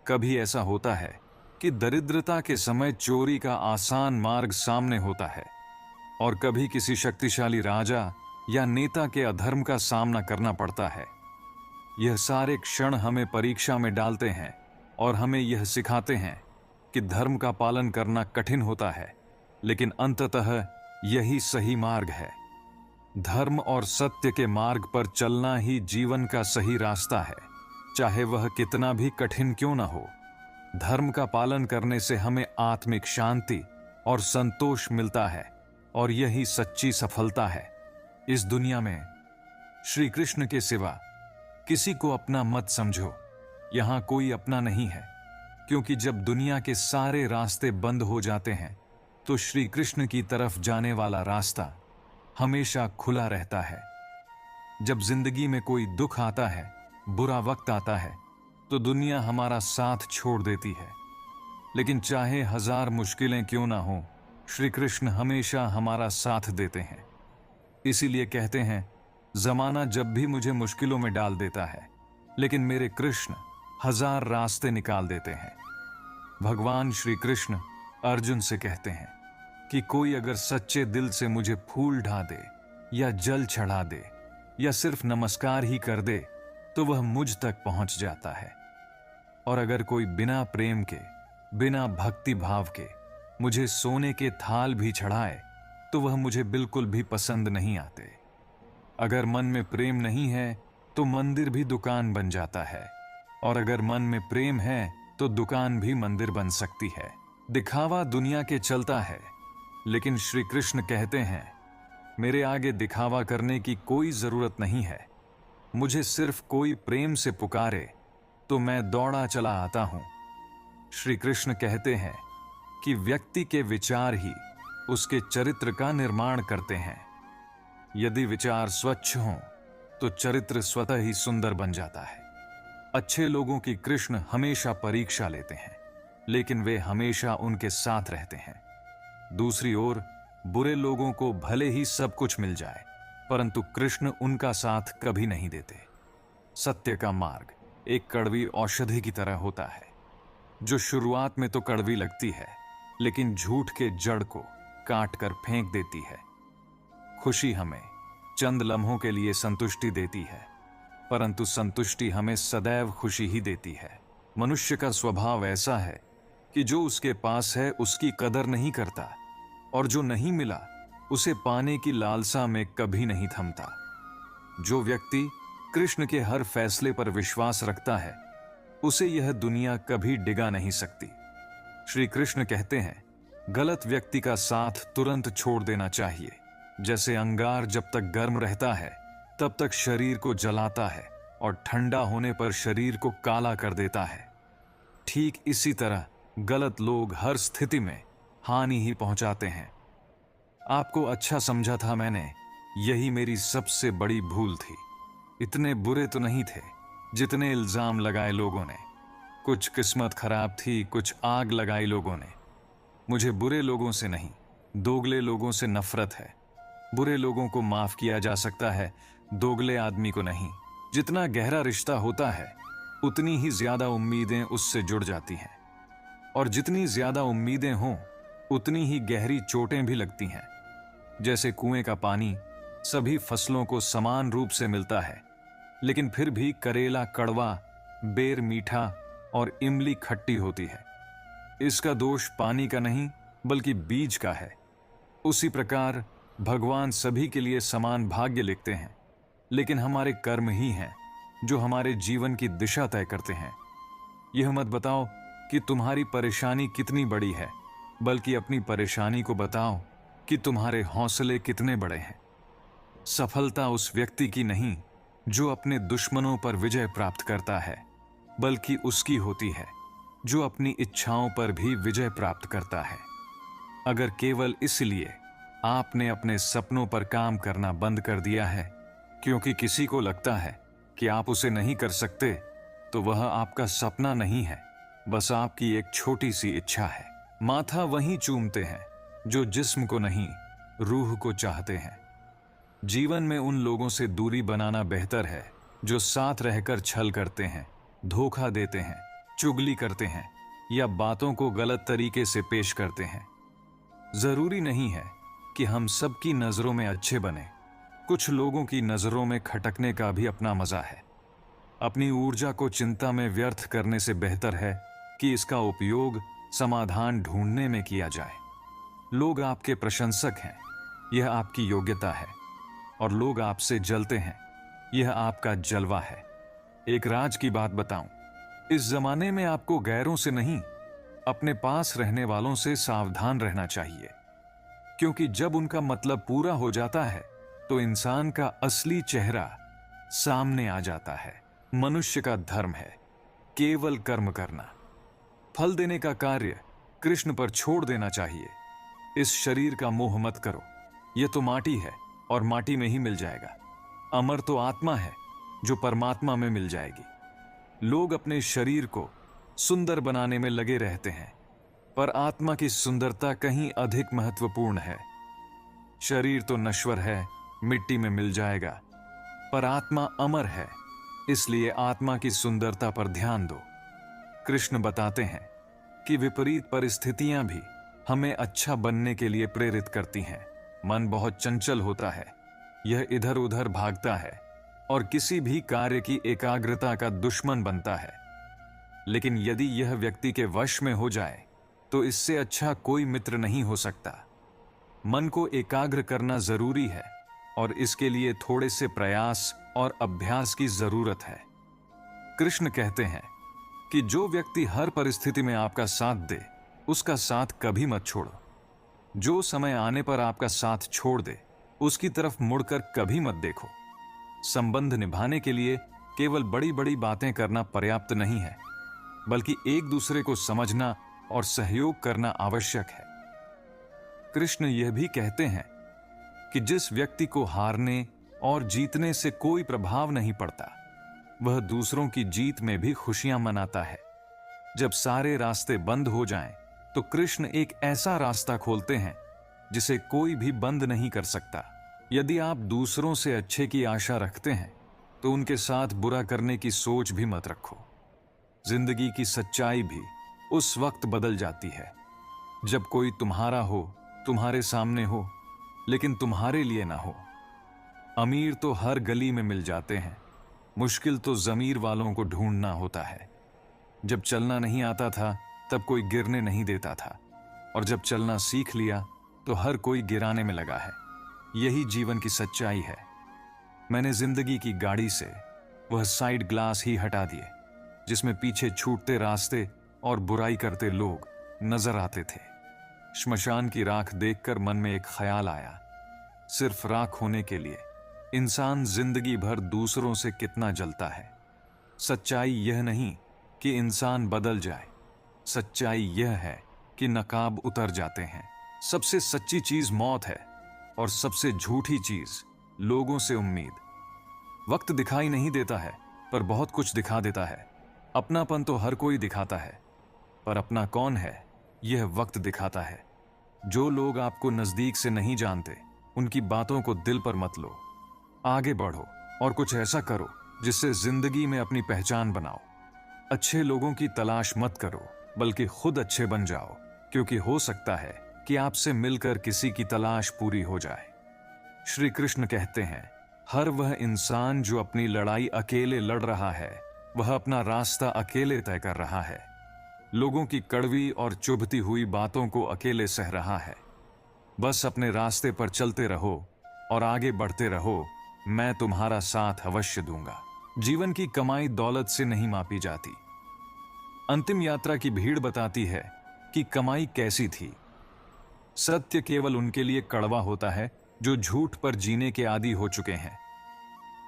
कभी ऐसा होता है कि दरिद्रता के समय चोरी का आसान मार्ग सामने होता है और कभी किसी शक्तिशाली राजा या नेता के अधर्म का सामना करना पड़ता है। यह सारे क्षण हमें परीक्षा में डालते हैं और हमें यह सिखाते हैं कि धर्म का पालन करना कठिन होता है, लेकिन अंततः यही सही मार्ग है। धर्म और सत्य के मार्ग पर चलना ही जीवन का सही रास्ता है, चाहे वह कितना भी कठिन क्यों न हो। धर्म का पालन करने से हमें आत्मिक शांति और संतोष मिलता है और यही सच्ची सफलता है। इस दुनिया में श्री कृष्ण के सिवा किसी को अपना मत समझो। यहां कोई अपना नहीं है, क्योंकि जब दुनिया के सारे रास्ते बंद हो जाते हैं तो श्री कृष्ण की तरफ जाने वाला रास्ता हमेशा खुला रहता है। जब जिंदगी में कोई दुख आता है, बुरा वक्त आता है, तो दुनिया हमारा साथ छोड़ देती है। लेकिन चाहे 1000 मुश्किलें क्यों ना हो, श्री कृष्ण हमेशा हमारा साथ देते हैं। इसीलिए कहते हैं, जमाना जब भी मुझे मुश्किलों में डाल देता है, लेकिन मेरे कृष्ण 1000 रास्ते निकाल देते हैं। भगवान श्री कृष्ण अर्जुन से कहते हैं कि कोई अगर सच्चे दिल से मुझे फूल ढा दे या जल चढ़ा दे या सिर्फ नमस्कार ही कर दे तो वह मुझ तक पहुंच जाता है। और अगर कोई बिना प्रेम के, बिना भक्ति भाव के मुझे सोने के थाल भी चढ़ाए तो वह मुझे बिल्कुल भी पसंद नहीं आते। अगर मन में प्रेम नहीं है तो मंदिर भी दुकान बन जाता है, और अगर मन में प्रेम है तो दुकान भी मंदिर बन सकती है। दिखावा दुनिया के चलता है, लेकिन श्री कृष्ण कहते हैं, मेरे आगे दिखावा करने की कोई जरूरत नहीं है। मुझे सिर्फ कोई प्रेम से पुकारे तो मैं दौड़ा चला आता हूं। श्री कृष्ण कहते हैं कि व्यक्ति के विचार ही उसके चरित्र का निर्माण करते हैं। यदि विचार स्वच्छ हों तो चरित्र स्वतः ही सुंदर बन जाता है। अच्छे लोगों की कृष्ण हमेशा परीक्षा लेते हैं, लेकिन वे हमेशा उनके साथ रहते हैं। दूसरी ओर बुरे लोगों को भले ही सब कुछ मिल जाए, परंतु कृष्ण उनका साथ कभी नहीं देते। सत्य का मार्ग एक कड़वी औषधि की तरह होता है, जो शुरुआत में तो कड़वी लगती है, लेकिन झूठ के जड़ को काट कर फेंक देती है। खुशी हमें चंद लम्हों के लिए संतुष्टि देती है, परंतु संतुष्टि हमें सदैव खुशी ही देती है। मनुष्य का स्वभाव ऐसा है कि जो उसके पास है उसकी कदर नहीं करता, और जो नहीं मिला उसे पाने की लालसा में कभी नहीं थमता। जो व्यक्ति कृष्ण के हर फैसले पर विश्वास रखता है उसे यह दुनिया कभी डिगा नहीं सकती। श्री कृष्ण कहते हैं, गलत व्यक्ति का साथ तुरंत छोड़ देना चाहिए। जैसे अंगार जब तक गर्म रहता है तब तक शरीर को जलाता है और ठंडा होने पर शरीर को काला कर देता है, ठीक इसी तरह गलत लोग हर स्थिति में हानि ही पहुंचाते हैं। आपको अच्छा समझा था मैंने, यही मेरी सबसे बड़ी भूल थी। इतने बुरे तो नहीं थे जितने इल्जाम लगाए लोगों ने। कुछ किस्मत खराब थी, कुछ आग लगाई लोगों ने। मुझे बुरे लोगों से नहीं, दोगले लोगों से नफरत है। बुरे लोगों को माफ किया जा सकता है, दोगले आदमी को नहीं। जितना गहरा रिश्ता होता है उतनी ही ज्यादा उम्मीदें उससे जुड़ जाती हैं, और जितनी ज्यादा उम्मीदें हों उतनी ही गहरी चोटें भी लगती हैं। जैसे कुएं का पानी सभी फसलों को समान रूप से मिलता है, लेकिन फिर भी करेला कड़वा, बेर मीठा और इमली खट्टी होती है। इसका दोष पानी का नहीं बल्कि बीज का है। उसी प्रकार भगवान सभी के लिए समान भाग्य लिखते हैं, लेकिन हमारे कर्म ही हैं जो हमारे जीवन की दिशा तय करते हैं। यह मत बताओ कि तुम्हारी परेशानी कितनी बड़ी है, बल्कि अपनी परेशानी को बताओ कि तुम्हारे हौसले कितने बड़े हैं। सफलता उस व्यक्ति की नहीं जो अपने दुश्मनों पर विजय प्राप्त करता है, बल्कि उसकी होती है जो अपनी इच्छाओं पर भी विजय प्राप्त करता है। अगर केवल इसलिए आपने अपने सपनों पर काम करना बंद कर दिया है क्योंकि किसी को लगता है कि आप उसे नहीं कर सकते, तो वह आपका सपना नहीं है, बस आपकी एक छोटी सी इच्छा है। माथा वहीं चूमते हैं जो जिस्म को नहीं, रूह को चाहते हैं। जीवन में उन लोगों से दूरी बनाना बेहतर है जो साथ रहकर छल करते हैं, धोखा देते हैं, चुगली करते हैं या बातों को गलत तरीके से पेश करते हैं। जरूरी नहीं है कि हम सबकी नजरों में अच्छे बने। कुछ लोगों की नजरों में खटकने का भी अपना मजा है। अपनी ऊर्जा को चिंता में व्यर्थ करने से बेहतर है कि इसका उपयोग समाधान ढूंढने में किया जाए। लोग आपके प्रशंसक हैं, यह आपकी योग्यता है, और लोग आपसे जलते हैं, यह आपका जलवा है। एक राज की बात बताऊं, इस जमाने में आपको गैरों से नहीं, अपने पास रहने वालों से सावधान रहना चाहिए, क्योंकि जब उनका मतलब पूरा हो जाता है तो इंसान का असली चेहरा सामने आ जाता है। मनुष्य का धर्म है केवल कर्म करना, फल देने का कार्य कृष्ण पर छोड़ देना चाहिए। इस शरीर का मोह मत करो, यह तो माटी है और माटी में ही मिल जाएगा। अमर तो आत्मा है जो परमात्मा में मिल जाएगी। लोग अपने शरीर को सुंदर बनाने में लगे रहते हैं, पर आत्मा की सुंदरता कहीं अधिक महत्वपूर्ण है। शरीर तो नश्वर है, मिट्टी में मिल जाएगा, पर आत्मा अमर है, इसलिए आत्मा की सुंदरता पर ध्यान दो। कृष्ण बताते हैं कि विपरीत परिस्थितियां भी हमें अच्छा बनने के लिए प्रेरित करती हैं। मन बहुत चंचल होता है, यह इधर उधर भागता है और किसी भी कार्य की एकाग्रता का दुश्मन बनता है। लेकिन यदि यह व्यक्ति के वश में हो जाए तो इससे अच्छा कोई मित्र नहीं हो सकता। मन को एकाग्र करना जरूरी है और इसके लिए थोड़े से प्रयास और अभ्यास की जरूरत है। कृष्ण कहते हैं कि जो व्यक्ति हर परिस्थिति में आपका साथ दे, उसका साथ कभी मत छोड़ो। जो समय आने पर आपका साथ छोड़ दे, उसकी तरफ मुड़कर कभी मत देखो। संबंध निभाने के लिए केवल बड़ी बड़ी बातें करना पर्याप्त नहीं है, बल्कि एक दूसरे को समझना और सहयोग करना आवश्यक है। कृष्ण यह भी कहते हैं कि जिस व्यक्ति को हारने और जीतने से कोई प्रभाव नहीं पड़ता, वह दूसरों की जीत में भी खुशियां मनाता है। जब सारे रास्ते बंद हो जाएं, तो कृष्ण एक ऐसा रास्ता खोलते हैं जिसे कोई भी बंद नहीं कर सकता। यदि आप दूसरों से अच्छे की आशा रखते हैं, तो उनके साथ बुरा करने की सोच भी मत रखो। जिंदगी की सच्चाई भी उस वक्त बदल जाती है जब कोई तुम्हारा हो, तुम्हारे सामने हो, लेकिन तुम्हारे लिए ना हो। अमीर तो हर गली में मिल जाते हैं, मुश्किल तो जमीर वालों को ढूंढना होता है। जब चलना नहीं आता था तब कोई गिरने नहीं देता था, और जब चलना सीख लिया तो हर कोई गिराने में लगा है। यही जीवन की सच्चाई है। मैंने जिंदगी की गाड़ी से वह साइड ग्लास ही हटा दिए, जिसमें पीछे छूटते रास्ते और बुराई करते लोग नजर आते थे। श्मशान की राख देखकर मन में एक ख्याल आया, सिर्फ राख होने के लिए इंसान जिंदगी भर दूसरों से कितना जलता है। सच्चाई यह नहीं कि इंसान बदल जाए, सच्चाई यह है कि नकाब उतर जाते हैं। सबसे सच्ची चीज मौत है और सबसे झूठी चीज लोगों से उम्मीद। वक्त दिखाई नहीं देता है पर बहुत कुछ दिखा देता है। अपनापन तो हर कोई दिखाता है, पर अपना कौन है यह वक्त दिखाता है। जो लोग आपको नजदीक से नहीं जानते, उनकी बातों को दिल पर मत लो। आगे बढ़ो और कुछ ऐसा करो जिससे जिंदगी में अपनी पहचान बनाओ। अच्छे लोगों की तलाश मत करो, बल्कि खुद अच्छे बन जाओ, क्योंकि हो सकता है कि आपसे मिलकर किसी की तलाश पूरी हो जाए। श्री कृष्ण कहते हैं, हर वह इंसान जो अपनी लड़ाई अकेले लड़ रहा है, वह अपना रास्ता अकेले तय कर रहा है। लोगों की कड़वी और चुभती हुई बातों को अकेले सह रहा है। बस अपने रास्ते पर चलते रहो और आगे बढ़ते रहो, मैं तुम्हारा साथ अवश्य दूंगा। जीवन की कमाई दौलत से नहीं मापी जाती। अंतिम यात्रा की भीड़ बताती है कि कमाई कैसी थी। सत्य केवल उनके लिए कड़वा होता है जो झूठ पर जीने के आदी हो चुके हैं।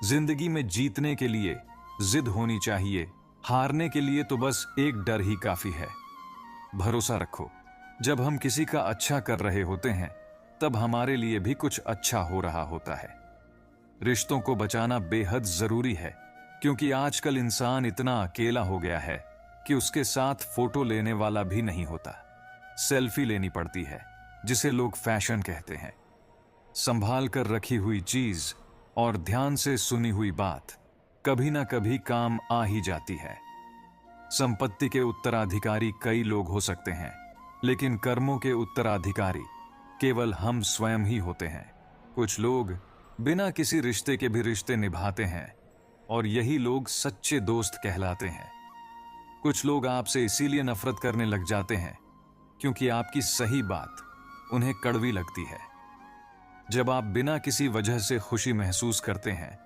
जिंदगी में जीतने के लिए जिद होनी चाहिए, हारने के लिए तो बस एक डर ही काफी है। भरोसा रखो, जब हम किसी का अच्छा कर रहे होते हैं तब हमारे लिए भी कुछ अच्छा हो रहा होता है। रिश्तों को बचाना बेहद जरूरी है, क्योंकि आजकल इंसान इतना अकेला हो गया है कि उसके साथ फोटो लेने वाला भी नहीं होता। सेल्फी लेनी पड़ती है, जिसे लोग फैशन कहते हैं। संभाल कर रखी हुई चीज और ध्यान से सुनी हुई बात कभी ना कभी काम आ ही जाती है। संपत्ति के उत्तराधिकारी कई लोग हो सकते हैं, लेकिन कर्मों के उत्तराधिकारी केवल हम स्वयं ही होते हैं। कुछ लोग बिना किसी रिश्ते के भी रिश्ते निभाते हैं और यही लोग सच्चे दोस्त कहलाते हैं। कुछ लोग आपसे इसीलिए नफरत करने लग जाते हैं क्योंकि आपकी सही बात उन्हें कड़वी लगती है। जब आप बिना किसी वजह से खुशी महसूस करते हैं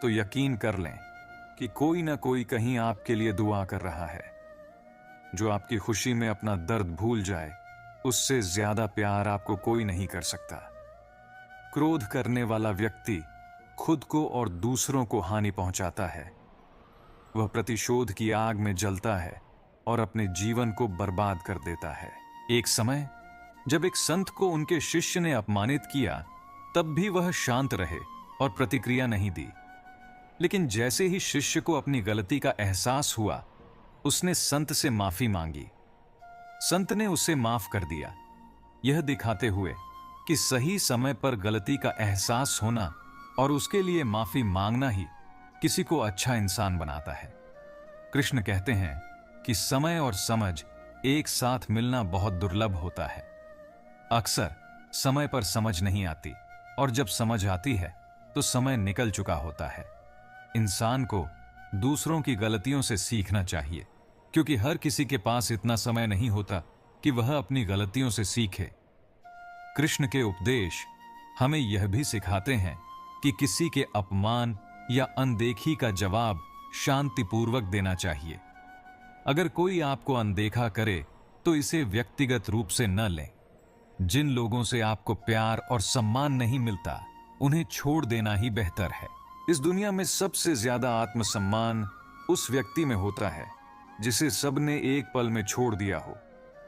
तो यकीन कर लें कि कोई ना कोई कहीं आपके लिए दुआ कर रहा है। जो आपकी खुशी में अपना दर्द भूल जाए, उससे ज्यादा प्यार आपको कोई नहीं कर सकता। क्रोध करने वाला व्यक्ति खुद को और दूसरों को हानि पहुंचाता है। वह प्रतिशोध की आग में जलता है और अपने जीवन को बर्बाद कर देता है। एक समय जब एक संत को उनके शिष्य ने अपमानित किया, तब भी वह शांत रहे और प्रतिक्रिया नहीं दी। लेकिन जैसे ही शिष्य को अपनी गलती का एहसास हुआ, उसने संत से माफी मांगी। संत ने उसे माफ कर दिया, यह दिखाते हुए कि सही समय पर गलती का एहसास होना और उसके लिए माफी मांगना ही किसी को अच्छा इंसान बनाता है। कृष्ण कहते हैं कि समय और समझ एक साथ मिलना बहुत दुर्लभ होता है। अक्सर समय पर समझ नहीं आती और जब समझ आती है तो समय निकल चुका होता है। इंसान को दूसरों की गलतियों से सीखना चाहिए, क्योंकि हर किसी के पास इतना समय नहीं होता कि वह अपनी गलतियों से सीखे। कृष्ण के उपदेश हमें यह भी सिखाते हैं कि किसी के अपमान या अनदेखी का जवाब शांतिपूर्वक देना चाहिए। अगर कोई आपको अनदेखा करे तो इसे व्यक्तिगत रूप से न लें। जिन लोगों से आपको प्यार और सम्मान नहीं मिलता, उन्हें छोड़ देना ही बेहतर है। इस दुनिया में सबसे ज्यादा आत्मसम्मान उस व्यक्ति में होता है जिसे सबने एक पल में छोड़ दिया हो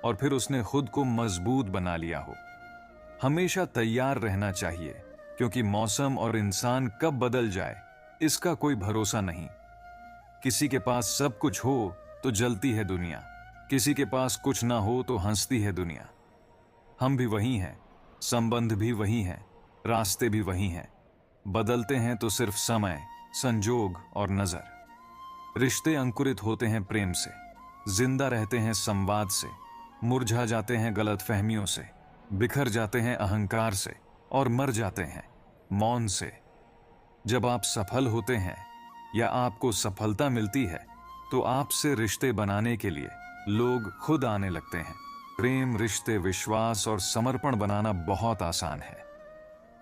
और फिर उसने खुद को मजबूत बना लिया हो। हमेशा तैयार रहना चाहिए, क्योंकि मौसम और इंसान कब बदल जाए इसका कोई भरोसा नहीं। किसी के पास सब कुछ हो तो जलती है दुनिया, किसी के पास कुछ ना हो तो हंसती है दुनिया। हम भी वही हैं, संबंध भी वही हैं, रास्ते भी वही हैं। बदलते हैं तो सिर्फ समय, संजोग और नजर। रिश्ते अंकुरित होते हैं प्रेम से, जिंदा रहते हैं संवाद से, मुरझा जाते हैं गलतफहमियों से, बिखर जाते हैं अहंकार से और मर जाते हैं मौन से। जब आप सफल होते हैं या आपको सफलता मिलती है तो आपसे रिश्ते बनाने के लिए लोग खुद आने लगते हैं। प्रेम, रिश्ते, विश्वास और समर्पण बनाना बहुत आसान है।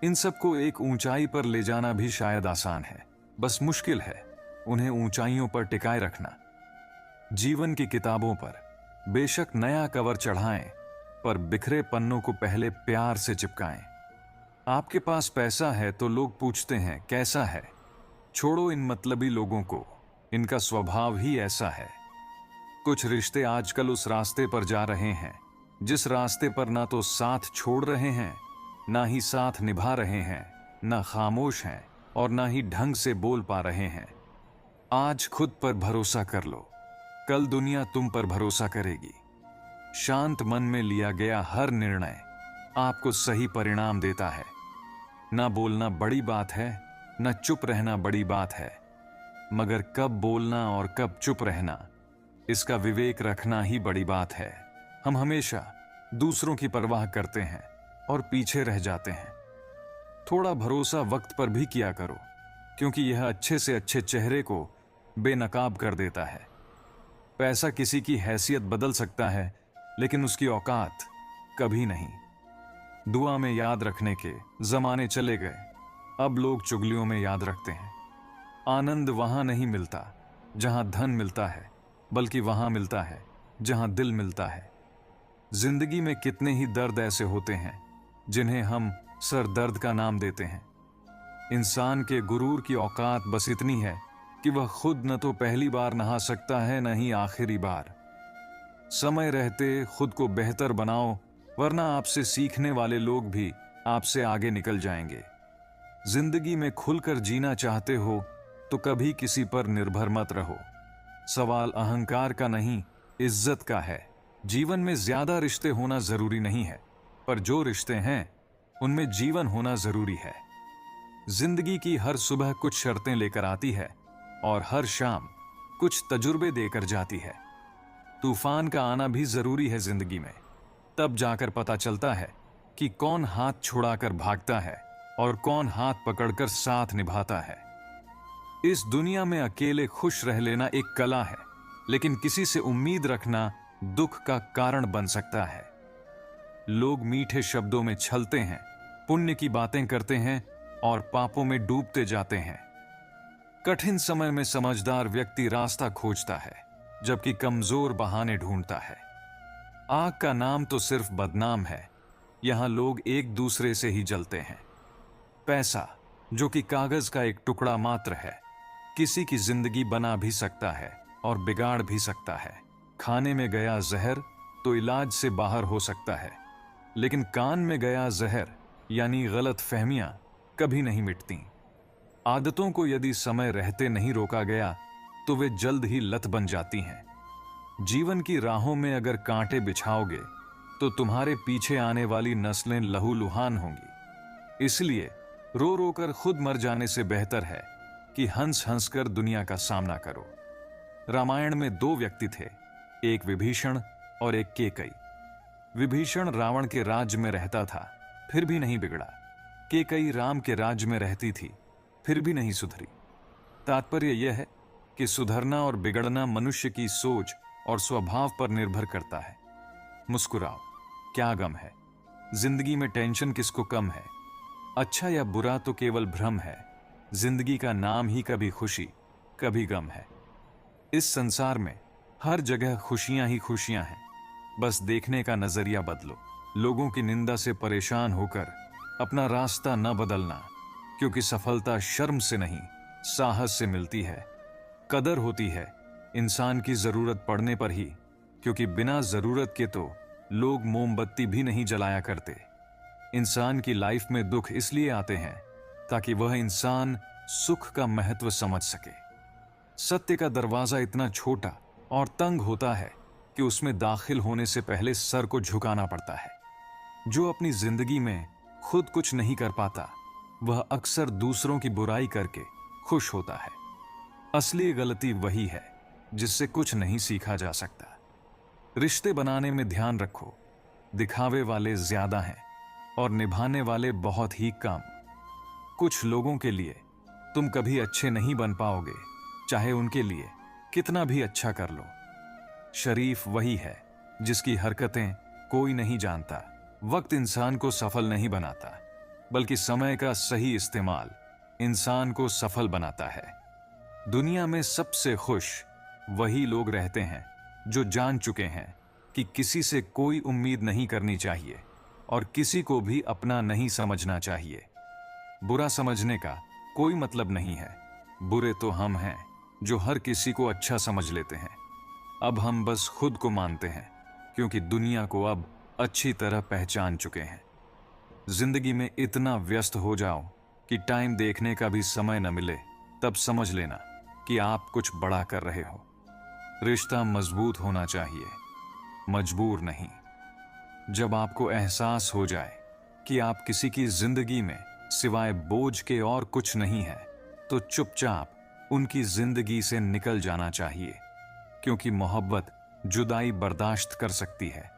इन सबको एक ऊंचाई पर ले जाना भी शायद आसान है, बस मुश्किल है उन्हें ऊंचाइयों पर टिकाए रखना। जीवन की किताबों पर बेशक नया कवर चढ़ाएं, पर बिखरे पन्नों को पहले प्यार से चिपकाएं। आपके पास पैसा है तो लोग पूछते हैं कैसा है। छोड़ो इन मतलबी लोगों को, इनका स्वभाव ही ऐसा है। कुछ रिश्ते आजकल उस रास्ते पर जा रहे हैं जिस रास्ते पर ना तो साथ छोड़ रहे हैं, ना ही साथ निभा रहे हैं, ना खामोश हैं और ना ही ढंग से बोल पा रहे हैं। आज खुद पर भरोसा कर लो, कल दुनिया तुम पर भरोसा करेगी। शांत मन में लिया गया हर निर्णय आपको सही परिणाम देता है। ना बोलना बड़ी बात है, ना चुप रहना बड़ी बात है, मगर कब बोलना और कब चुप रहना, इसका विवेक रखना ही बड़ी बात है। हम हमेशा दूसरों की परवाह करते हैं और पीछे रह जाते हैं। थोड़ा भरोसा वक्त पर भी किया करो, क्योंकि यह अच्छे से अच्छे चेहरे को बेनकाब कर देता है। पैसा किसी की हैसियत बदल सकता है, लेकिन उसकी औकात कभी नहीं। दुआ में याद रखने के जमाने चले गए, अब लोग चुगलियों में याद रखते हैं। आनंद वहां नहीं मिलता जहां धन मिलता है, बल्कि वहां मिलता है जहां दिल मिलता है। जिंदगी में कितने ही दर्द ऐसे होते हैं जिन्हें हम सर दर्द का नाम देते हैं। इंसान के गुरूर की औकात बस इतनी है कि वह खुद न तो पहली बार नहा सकता है, न ही आखिरी बार। समय रहते खुद को बेहतर बनाओ, वरना आपसे सीखने वाले लोग भी आपसे आगे निकल जाएंगे। जिंदगी में खुलकर जीना चाहते हो तो कभी किसी पर निर्भर मत रहो। सवाल अहंकार का नहीं, इज्जत का है। जीवन में ज्यादा रिश्ते होना जरूरी नहीं है, पर जो रिश्ते हैं उनमें जीवन होना जरूरी है। जिंदगी की हर सुबह कुछ शर्तें लेकर आती है और हर शाम कुछ तजुर्बे देकर जाती है। तूफान का आना भी जरूरी है जिंदगी में, तब जाकर पता चलता है कि कौन हाथ छुड़ाकर भागता है और कौन हाथ पकड़कर साथ निभाता है। इस दुनिया में अकेले खुश रह लेना एक कला है, लेकिन किसी से उम्मीद रखना दुख का कारण बन सकता है। लोग मीठे शब्दों में छलते हैं, पुण्य की बातें करते हैं और पापों में डूबते जाते हैं। कठिन समय में समझदार व्यक्ति रास्ता खोजता है, जबकि कमजोर बहाने ढूंढता है। आग का नाम तो सिर्फ बदनाम है, यहां लोग एक दूसरे से ही जलते हैं। पैसा, जो कि कागज का एक टुकड़ा मात्र है, किसी की जिंदगी बना भी सकता है और बिगाड़ भी सकता है। खाने में गया जहर तो इलाज से बाहर हो सकता है, लेकिन कान में गया जहर यानी गलत फहमियां कभी नहीं मिटती। आदतों को यदि समय रहते नहीं रोका गया तो वे जल्द ही लत बन जाती हैं। जीवन की राहों में अगर कांटे बिछाओगे तो तुम्हारे पीछे आने वाली नस्लें लहूलुहान होंगी। इसलिए रो रो कर खुद मर जाने से बेहतर है कि हंस हंस कर दुनिया का सामना करो। रामायण में दो व्यक्ति थे, एक विभीषण और एक केकई। विभीषण रावण के राज्य में रहता था, फिर भी नहीं बिगड़ा। केकई राम के राज्य में रहती थी, फिर भी नहीं सुधरी। तात्पर्य यह है कि सुधरना और बिगड़ना मनुष्य की सोच और स्वभाव पर निर्भर करता है। मुस्कुराओ, क्या गम है। जिंदगी में टेंशन किसको कम है। अच्छा या बुरा तो केवल भ्रम है। जिंदगी का नाम ही कभी खुशी कभी गम है। इस संसार में हर जगह खुशियां ही खुशियां हैं, बस देखने का नजरिया बदलो। लोगों की निंदा से परेशान होकर अपना रास्ता न बदलना, क्योंकि सफलता शर्म से नहीं साहस से मिलती है। कदर होती है इंसान की जरूरत पड़ने पर ही, क्योंकि बिना जरूरत के तो लोग मोमबत्ती भी नहीं जलाया करते। इंसान की लाइफ में दुख इसलिए आते हैं ताकि वह इंसान सुख का महत्व समझ सके। सत्य का दरवाजा इतना छोटा और तंग होता है कि उसमें दाखिल होने से पहले सर को झुकाना पड़ता है। जो अपनी जिंदगी में खुद कुछ नहीं कर पाता, वह अक्सर दूसरों की बुराई करके खुश होता है। असली गलती वही है जिससे कुछ नहीं सीखा जा सकता। रिश्ते बनाने में ध्यान रखो, दिखावे वाले ज्यादा हैं और निभाने वाले बहुत ही कम। कुछ लोगों के लिए तुम कभी अच्छे नहीं बन पाओगे, चाहे उनके लिए कितना भी अच्छा कर लो। शरीफ वही है जिसकी हरकतें कोई नहीं जानता। वक्त इंसान को सफल नहीं बनाता, बल्कि समय का सही इस्तेमाल इंसान को सफल बनाता है। दुनिया में सबसे खुश वही लोग रहते हैं जो जान चुके हैं कि किसी से कोई उम्मीद नहीं करनी चाहिए और किसी को भी अपना नहीं समझना चाहिए। बुरा समझने का कोई मतलब नहीं है। बुरे तो हम हैं जो हर किसी को अच्छा समझ लेते हैं। अब हम बस खुद को मानते हैं, क्योंकि दुनिया को अब अच्छी तरह पहचान चुके हैं। जिंदगी में इतना व्यस्त हो जाओ कि टाइम देखने का भी समय न मिले, तब समझ लेना कि आप कुछ बड़ा कर रहे हो। रिश्ता मजबूत होना चाहिए, मजबूर नहीं। जब आपको एहसास हो जाए कि आप किसी की जिंदगी में सिवाय बोझ के और कुछ नहीं है, तो चुपचाप उनकी जिंदगी से निकल जाना चाहिए। क्योंकि मोहब्बत जुदाई बर्दाश्त कर सकती है,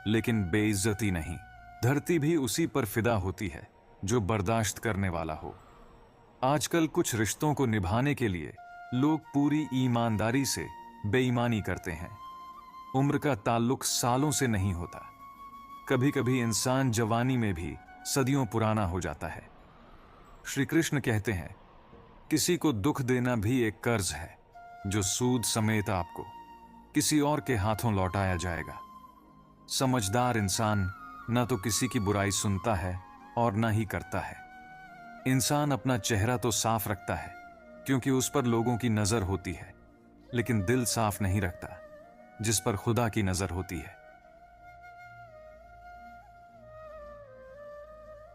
लेकिन बेइज्जती नहीं। धरती भी उसी पर फिदा होती है जो बर्दाश्त करने वाला हो। आजकल कुछ रिश्तों को निभाने के लिए लोग पूरी ईमानदारी से बेईमानी करते हैं। उम्र का ताल्लुक सालों से नहीं होता। कभी कभी इंसान जवानी में भी सदियों पुराना हो जाता है। श्री कृष्ण कहते हैं, किसी को दुख देना भी एक कर्ज है जो सूद समेत आपको किसी और के हाथों लौटाया जाएगा। समझदार इंसान न तो किसी की बुराई सुनता है और न ही करता है। इंसान अपना चेहरा तो साफ रखता है क्योंकि उस पर लोगों की नजर होती है, लेकिन दिल साफ नहीं रखता जिस पर खुदा की नजर होती है।